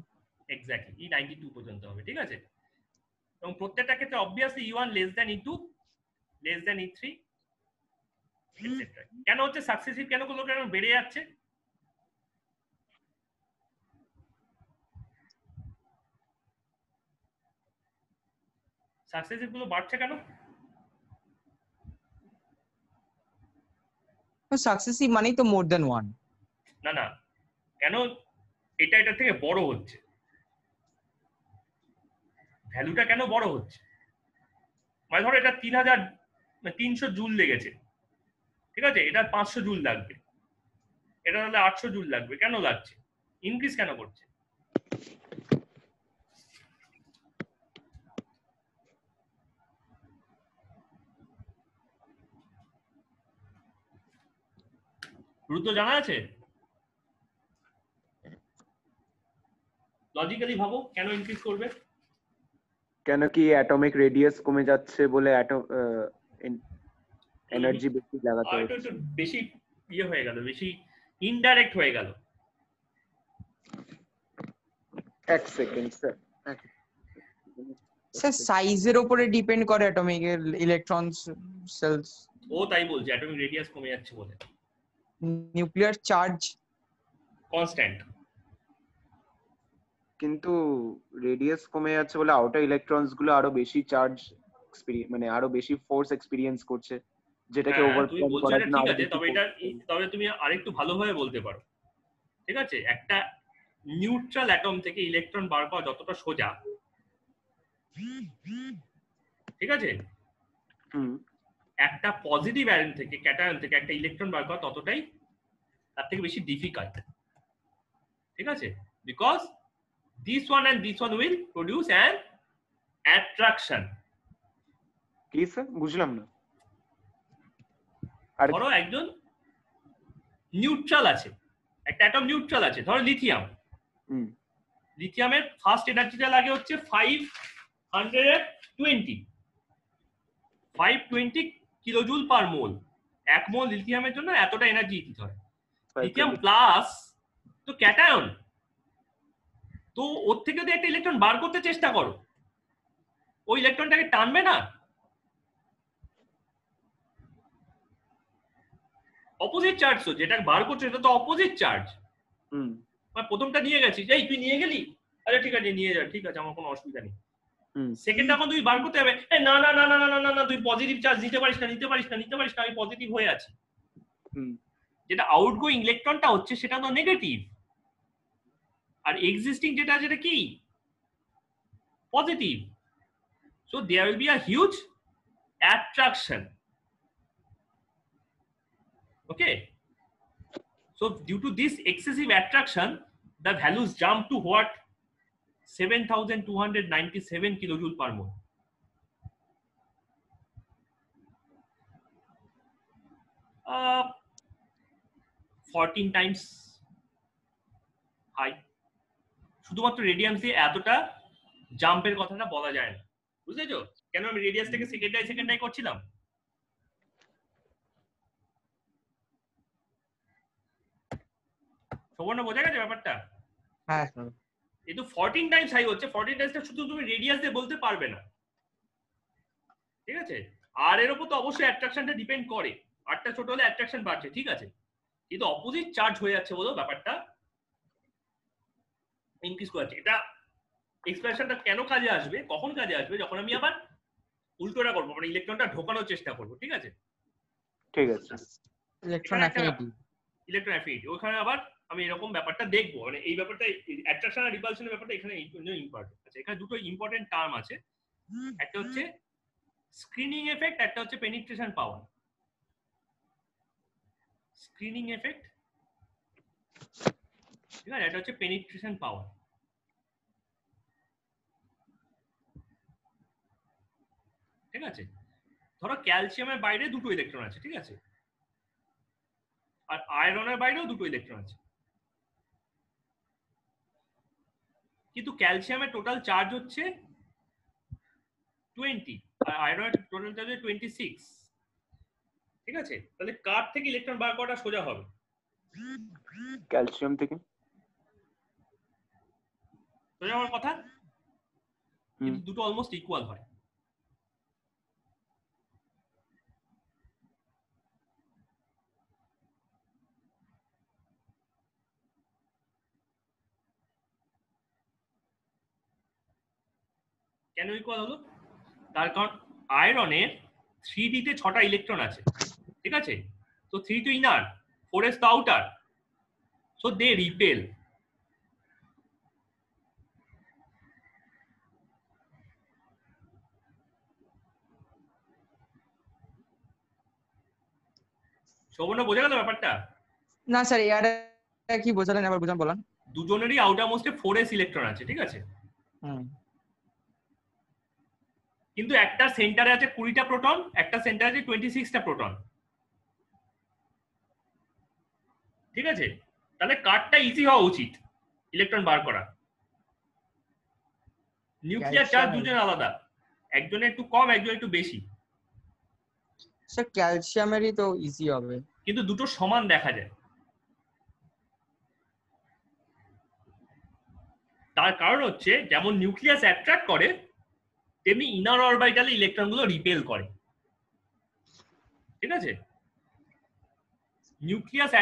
এক্স্যাক্টলি, E92 পর্যন্ত হবে। ঠিক আছে, এবং প্রত্যেকটা ক্ষেত্রে obviously E1 less than E2 less than E3 etcetera. কেন হচ্ছে সাকসেসিভ, কেন গুলো কেন বেড়ে যাচ্ছে? সাকসেসিভ গুলো বাড়ছে কেন? সাকসেসিভ মানেই তো মোর দ্যান 1। না না, কেন এটা এটা থেকে বড় হচ্ছে? ভ্যালুটা কেন বড় হচ্ছে? মানে ধরো এটা 300 জুল লেগেছে, ঠিক আছে, এটা 500 জুল লাগবে, এটা তাহলে 800 জুল লাগবে, কেন লাগছে? ইনক্রিজ কেন করছে? দ্রুত জানা আছে? লজিক্যালি ভাবো কেন ইনক্রিজ করবে? কেন কি অ্যাটমিক রেডিয়াস কমে যাচ্ছে বলে এনার্জি বেশি লাগাতে আর হচ্ছে। একটু বেশি ইয়ে হয়ে গেল, বেশি ইনডাইরেক্ট হয়ে গেল। এক সেকেন্ড স্যার। স্যার সাইজের উপরে ডিপেন্ড করে অ্যাটমিক ইলেকট্রনস সেলস। ও তাই বলছে অ্যাটমিক রেডিয়াস কমে যাচ্ছে বলে। Nuclear charge constant. কিন্তু রেডিয়াস কমে যাচ্ছে বলে আউটার ইলেকট্রনস গুলো আরো বেশি চার্জ মানে আরো বেশি ফোর্স এক্সপেরিয়েন্স করছে, যেটাকে তুমি ওভারকাম বলছো করার এটা জন্য ঠিক আরো আছে, বেশি তবে তুমি আরেকটু ভালোভাবে বলতে পারো। ঠিক আছে, একটা নিউট্রাল অ্যাটম থেকে ইলেকট্রন বার করা যতটা সোজা, ঠিক আছে, একটা পজিটিভ আয়ন থেকে ক্যাটায়ন থেকে একটা ইলেকট্রন বার করা ততটাই তার থেকে বেশি ডিফিকাল্ট। ঠিক আছে, because this one and this one will produce an attraction. কি স্যার বুঝলাম না। ধরো একজন নিউট্রাল আছে, একটা অ্যাটম নিউট্রাল আছে, ধরো লিথিয়াম। লিথিয়ামের ফার্স্ট এনার্জিটা লাগে হচ্ছে 520 কিলোজুল পার মোল। 1 মোল লিথিয়ামের জন্য এতটা এনার্জি দিতে হয়। লিথিয়াম প্লাস তো ক্যাটায়ন, তো ওর থেকে যদি একটা ইলেকট্রন বার করতে চেষ্টা করো, ওই ইলেকট্রনটাকে টানবে না? অপোজিট চার্জ, তো যেটা বার করছো এটা তো অপোজিট চার্জ। হুম মানে প্রথমটা নিয়ে গেছিস, এই তুই নিয়ে গেলি, আচ্ছা ঠিক আছে নিয়ে যা, ঠিক আছে আমার কোনো অসুবিধা নেই। হুম সেকেন্ডটা এখন তুই বার করতে হবে, এই না না না না না না না না তুই পজিটিভ চার্জ নিতে পারিস না, নিতে পারিস না, নিতে পারিস না, আমি পজিটিভ হয়ে আছি। হুম যেটা আউটগোয়িং ইলেকট্রনটা হচ্ছে সেটা তো নেগেটিভ, আর এক্সিস্টিং যেটা যেটা কি positive. So there will be a huge attraction. Okay, so due to this excessive attraction, the values jump to what? 7,297 kilojoule per mole. Uh, 14 times high. শুধুমাত্র রেডিয়ান্স দিয়ে এতটা জাম্পের কথাটা বলা যায় না, বুঝেছো? কেন আমি রেডিয়াস থেকে সেকেন্ডাই করছিলাম। সবর্ণ বোঝা গেছে ব্যাপারটা? হ্যাঁ স্যার। এই তো 14 টাইমস হাই হচ্ছে, 14 টাইমসটা শুধু তুমি রেডিয়াস দিয়ে বলতে পারবে না, ঠিক আছে? আর এর উপর তো অবশ্যই অ্যাট্রাকশনটা ডিপেন্ড করে, আরটা ছোট হলে অ্যাট্রাকশন বাড়ছে, ঠিক আছে, কিন্তু অপোজিট চার্জ হয়ে যাচ্ছে বলো ব্যাপারটা ইনক্রিজ করছে। এটা এক্সপ্রেশনটা কেন কাজে আসবে, কখন কাজে আসবে, যখন আমি আবার উল্টোটা করবো, মানে ইলেকট্রনটা ঢোকানোর চেষ্টা করবো, ঠিক আছে? ঠিক আছে। Electron affinity. ইলেকট্রন অ্যাফিনিটি, ওখানে আবার আমি এরকম ব্যাপারটা দেখবো, মানে এই ব্যাপারটা অ্যাট্রাকশন আর রিপালশনের ব্যাপারটা এখানে ইম্পর্টেন্ট আছে। এখানে দুটো ইম্পর্টেন্ট টার্ম আছে, একটা হচ্ছে স্ক্রিনিং এফেক্ট, একটা হচ্ছে পেনিট্রেশন পাওয়ার। স্ক্রিনিং এফেক্ট, ঠিক আছে, এটা হচ্ছে পেনিট্রেশন পাওয়ার। ঠিক আছে, ধরো ক্যালসিয়ামের বাইরে দুটো ইলেকট্রন আছে, ঠিক আছে, আর আয়রনের বাইরেও দুটো ইলেকট্রন আছে, কিন্তু ক্যালসিয়ামের টোটাল চার্জ হচ্ছে 20 আর আয়রনের টোটাল চার্জ হচ্ছে 26, ঠিক আছে? তাহলে কার থেকে ইলেকট্রন বার করাটা সোজা হবে? ক্যালসিয়াম থেকে। সোজা আমার কথা, কিন্তু দুটো অলমোস্ট ইকুয়াল হয়। কেন ইকুয়াল হলো? তার কারণ আয়রনের 3d তে 6টা ইলেকট্রন আছে, ঠিক আছে, তো 3 তো ইনার, 4s তো আউটার, সো দে রিপেল। সৌবর্ণ বোঝা গেল ব্যাপারটা? না স্যার, এয়ারটা কি বোঝালেন, আবার বুঝান বলেন। দুজনেরই আউটার মোস্টে 4s ইলেকট্রন আছে, ঠিক আছে, হুম। কিন্তু একটা সেন্টারে আছে 20টা প্রোটন, একটা সেন্টারে আছে 26টা প্রোটন, ঠিক আছে? তাহলে কারটা ইজি হওয়া উচিত ইলেকট্রন বার করা। নিউক্লিয়ার চার্জ দুজন আলাদা, একজনের একটু কম, একজন একটু বেশি, স্যার ক্যালসিয়ামেরই তো ইজি হবে। কিন্তু দুটো সমান দেখা যায়। তার কারণ হচ্ছে যেমন নিউক্লিয়াস অ্যাট্রাক্ট করে, তেমনি ইনার অরবিটালে ইলেকট্রনগুলো রিপেল করে, ঠিক আছে? নিউক্লিয়াস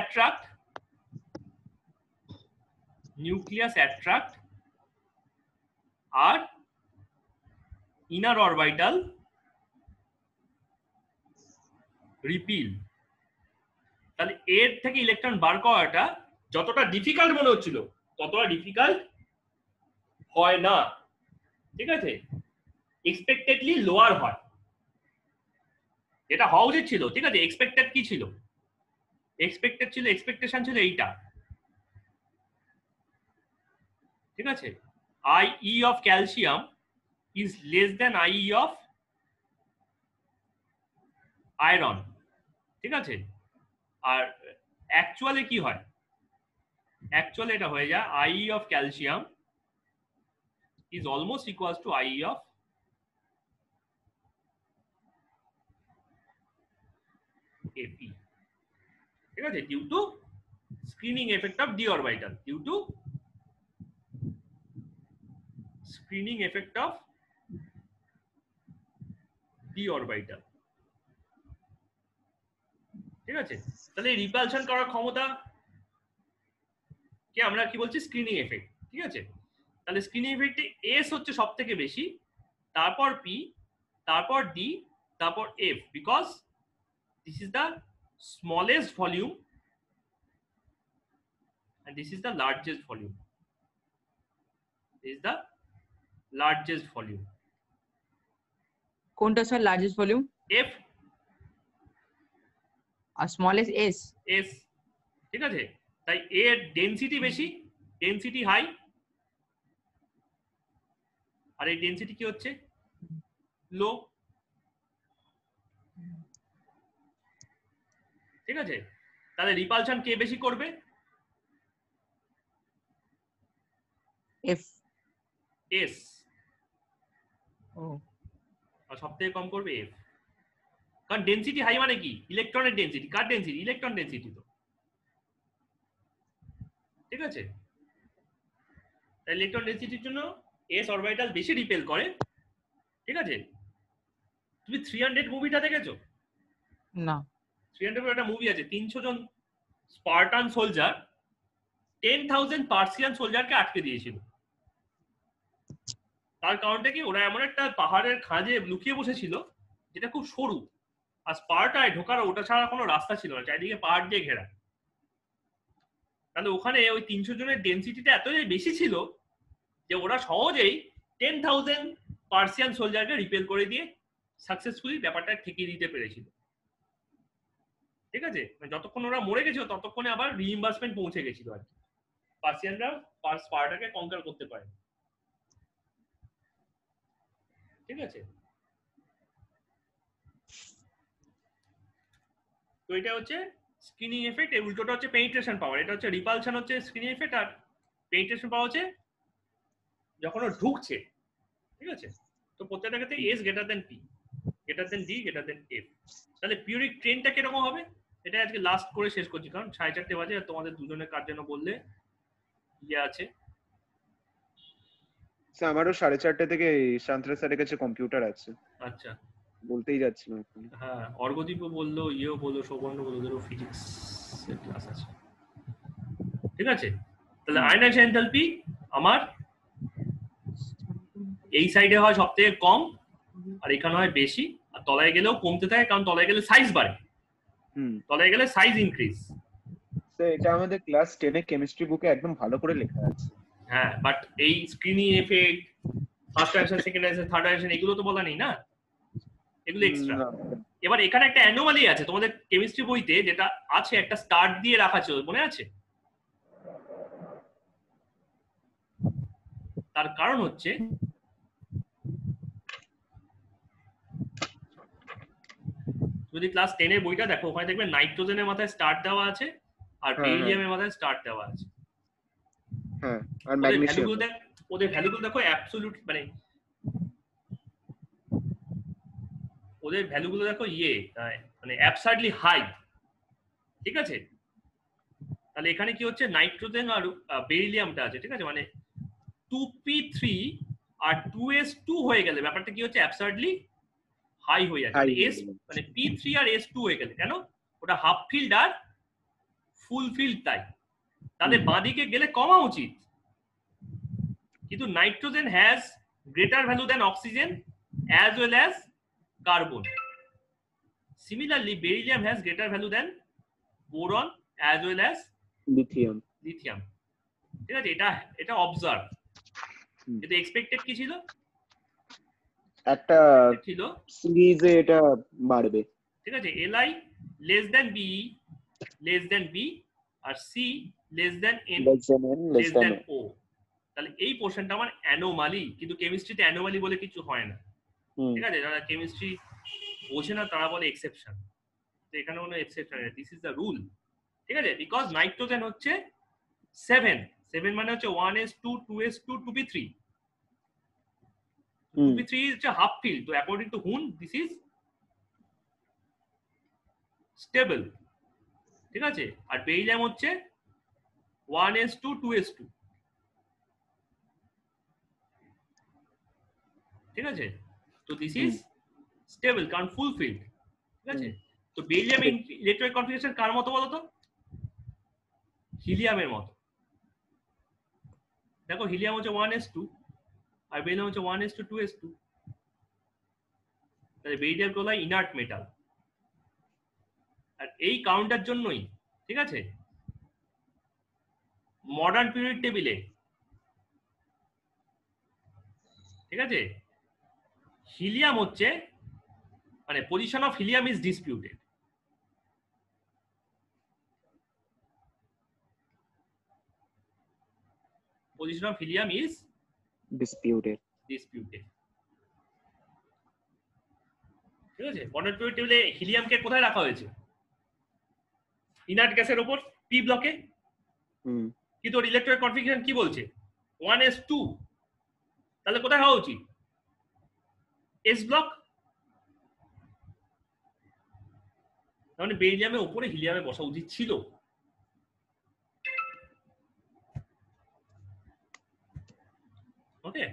অ্যাট্রাক্ট আর ইনার অরবিটাল রিপিল। তাহলে এর থেকে ইলেকট্রন বার করাটা যতটা ডিফিকাল্ট মনে হচ্ছিল ততটা ডিফিকাল্ট হয় না, ঠিক আছে, এক্সপেক্টেডলি লোয়ার হয়, এটা হওয়া উচিত ছিল, ঠিক আছে? এক্সপেক্টেড কি ছিল? এক্সপেকটেশন ছিল এইটা, ঠিক আছে, IE of calcium is less then IE of iron, ঠিক আছে? আর অ্যাকচুয়ালি কি হয়? অ্যাকচুয়ালি এটা হয়ে যায় IE of calcium is almost equals to IE of AP, ঠিক আছে, due to screening effect of d orbital, due to screening effect of d orbital. ঠিক আছে? তাহলে রিপালশন করার ক্ষমতা কে আমরা কি বলছি স্ক্রিনিং এফেক্ট, ঠিক আছে? তাহলে স্ক্রিনিং এফেক্টে এস হচ্ছে সবথেকে বেশি, তারপর পি, তারপর ডি, তারপর F, because this is the smallest volume and this is the largest volume. This is the largest volume. কোনটা স্যার লার্জেস্ট ভলিউম? F আর স্মলেস্ট এস? S, ঠিক আছে? তাই A এর ডেনসিটি বেশি, ডেনসিটি হাই, আর এই density কি হচ্ছে লো, ঠিক আছে? তাহলে রিপালশন কে বেশি করবে? এফ। S। ও, আর সবথেকে কম করবে F, কারণ ডেনসিটি হাই মানে কি ইলেকট্রনের ডেনসিটি, কার ডেনসিটি? ইলেকট্রন ডেনসিটি, তো ঠিক আছে? তাই ইলেকট্রন ডেনসিটির জন্য S অরবিটাল বেশি রিপেল করে, ঠিক আছে? তুমি 300 মুভিটা দেখেছো? না। 300 একটা মুভি আছে, 300 জন স্পার্টান সোলজার 10,000 পার্সিয়ান সোলজারকে আটকে দিয়েছিল। তার কারণটা কি, ওরা এমন একটা পাহাড়ের খাঁজে লুকিয়ে বসেছিল যেটা খুব সরু, আর স্পার্টায় ঢোকার ওটা ছাড়া কোনো রাস্তা ছিল না, চারিদিকে পাহাড় দিয়ে ঘেরা। তাহলে ওখানে ওই 300 জনের ডেনসিটিটা এতটাই বেশি ছিল যে ওরা সহজেই 10,000 পার্সিয়ান সোলজারকে রিপেল করে দিয়ে সাকসেসফুলি ব্যাপারটা ঠেকিয়ে দিতে পেরেছিল, ঠিক আছে? যতক্ষণ ওরা মরে গেছিল ততক্ষণে আবার রিইম্বার্সমেন্ট পৌঁছে গেছিল আর কি, পার্সিয়ানরা স্পার্টাকে কনকার করতে পারে, ঠিক আছে? তো এটা হচ্ছে স্ক্রিনিং এফেক্ট, এর উল্টোটা হচ্ছে পেনিট্রেশন পাওয়ার। এটা হচ্ছে রিপালশন হচ্ছে স্ক্রিনিং এফেক্ট, আর পেনিট্রেশন পাওয়ার হচ্ছে যখন ও ঢুকছে, ঠিক আছে? তো প্রত্যেকটা ক্ষেত্রে S greater than P, greater than D, greater than F. তাহলে পিরিয়ডিক ট্রেনটা কিরকম হবে এটা আজকে লাস্ট করে শেষ করছি, কারণ 4:30 বাজে আর তোমাদের দুজনের কার জন্য বললে ইয়ে আছে। স্যার আমারও 4:30 থেকে শান্তরা স্যারের কাছে কম্পিউটার আছে, আচ্ছা, বলতেই যাচ্ছিলাম। হ্যাঁ, অর্ঘদীপও বললো, ইয়েও বললো, সৌবর্ণ বললো, ওদেরও ফিজিক্স এর ক্লাস আছে, ঠিক আছে? তাহলে আয়নাইজেশন এনথালপি আমার এই সাইডে হয় সব থেকে কম, আর এখানে হয় বেশি, আর তলায় গেলেও কমতে থাকে, কারণ তলায় গেলে সাইজ বাড়ে, তলায় গেলে সাইজ ইনক্রিজ। স্যার এটা আমাদের ক্লাস 10 এর কেমিস্ট্রি বুকে একদম ভালো করে লেখা আছে। হ্যাঁ, বাট এই screening effect, first dimension, second dimension, third dimension, এগুলো তো বলা নেই না, এগুলো এক্সট্রা। এবার এখানে একটা অ্যানোমালি আছে তোমাদের কেমিস্ট্রি বইতে, যেটা আছে একটা স্টার্ট দিয়ে রাখা ছিল, মনে আছে? তার কারণ হচ্ছে যদি ক্লাস 10 এর বইটা দেখো, ওখানে দেখবে নাইট্রোজেনের মাথায় স্টার্ট দেওয়া আছে আর বেরিলিয়ামের মাথায় স্টার্ট দেওয়া আছে। হ্যাঁ, আর ম্যাগনেসিয়াম, ওদের ভ্যালুগুলো দেখো অ্যাবসলিউট, ওদের ভ্যালুগুলো দেখো মানে অ্যাবসার্ডলি হাই, ঠিক আছে? তাহলে এখানে কি হচ্ছে, নাইট্রোজেন আর বেরিলিয়ামটা আছে, ঠিক আছে? মানে 2p3 আর 2s2 হয়ে গেলে ব্যাপারটা কি হচ্ছে, অ্যাবসার্ডলি হাই হয়ে যাচ্ছে। মানে p3 আর s2 হয়ে গেলে, কেন? ওটা হাফ ফিল্ড আর ফুল ফিল্ড, তাই। তাহলে বাঁদিকে গেলে কমা উচিত, কিন্তু nitrogen has greater value than oxygen as well as carbon. Similarly, beryllium has greater value than boron as well as lithium. ঠিক আছে? এটা অবজার্ভ, কিন্তু এক্সপেক্টেড কি ছিল? একটা ছিল সিরিজে এটা বাড়বে, ঠিক আছে? Li less than Be less than B R C less than N less than O। তাহলে এই পোর্শনটা আমার অ্যানোমালি, কিন্তু কেমিস্ট্রিতে অ্যানোমালি বলে কিছু হয় না, ঠিক আছে? যারা কেমিস্ট্রি বোঝে না তারা বলে এক্সেপশন, তো এখানে কোনো এক্সেপশন নেই, দিস ইজ দ্য রুল, ঠিক আছে? বিকজ নাইট্রোজেন হচ্ছে 7 মানে হচ্ছে 1s2 2s2 2p3, 2p3 হচ্ছে হাফ ফিল্ড, তো অ্যাকর্ডিং টু হুন দিস ইজ স্টেবল, ঠিক আছে? আর বেরিলিয়াম হচ্ছে 1s2 2s2, ঠিক আছে? তো দিস ইজ স্টেবল কারণ ফুল ফিল্ড, ঠিক আছে? তো বেরিলিয়াম ইলেকট্রনিক কনফিগারেশন কার মতো বলো তো? হিলিয়ামের মতো। দেখো হিলিয়াম হচ্ছে 1s2 আর বেরিলিয়াম হচ্ছে 1s2 তাহলে বেরিলিয়াম হলো ইনার্ট মেটাল। আর এই কাউন্টার জন্যই, ঠিক আছে, মডার্ন পিরিয়ড টেবিলে, ঠিক আছে, হিলিয়াম হচ্ছে মানে position of helium is disputed. Position of helium is disputed. ঠিক আছে, মডার্ন পিরিয়ড টেবিলে হিলিয়ামকে কোথায় রাখা হয়েছে? ইনার্ট গ্যাসের উপর পি ব্লকে। কিন্তু ওর ইলেকট্রনিক কনফিগারেশন কি বলছে? 1s2। তাহলে কোথায় হওয়া উচিত? S block. মানে বেরিলিয়ামের উপরে হিলিয়ামে বসা উচিত ছিল। ওকে,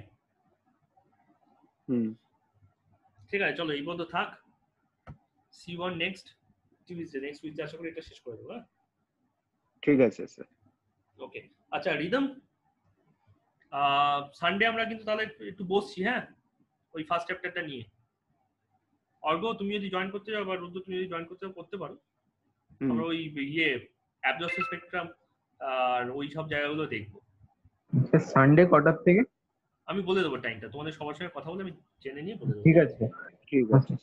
ঠিক আছে, চলো এই পর্যন্ত থাক। C1 নেক্সট উইকে আশা করি এটা শেষ করে দেবো। ঠিক আছে স্যার। ওকে, আচ্ছা রিদম, সানডে আমরা কিন্তু তাহলে একটু বসছি, হ্যাঁ, ওই ফার্স্ট চ্যাপ্টারটা নিয়ে। অর্ঘ তুমি যদি জয়েন করতে চাও বা রুদ্র তুমি যদি জয়েন করতে চাও করতে পারো। আমরা ওই অ্যাবজর্পশন স্পেকট্রাম আর ওই সব জায়গাগুলো দেখবো। সানডে কটার থেকে? আমি বলে দেবো টাইমটা, তোমাদের সবার সঙ্গে কথা বলে আমি জেনে নিয়ে বলে দেবো। ঠিক আছে। ঠিক আছে।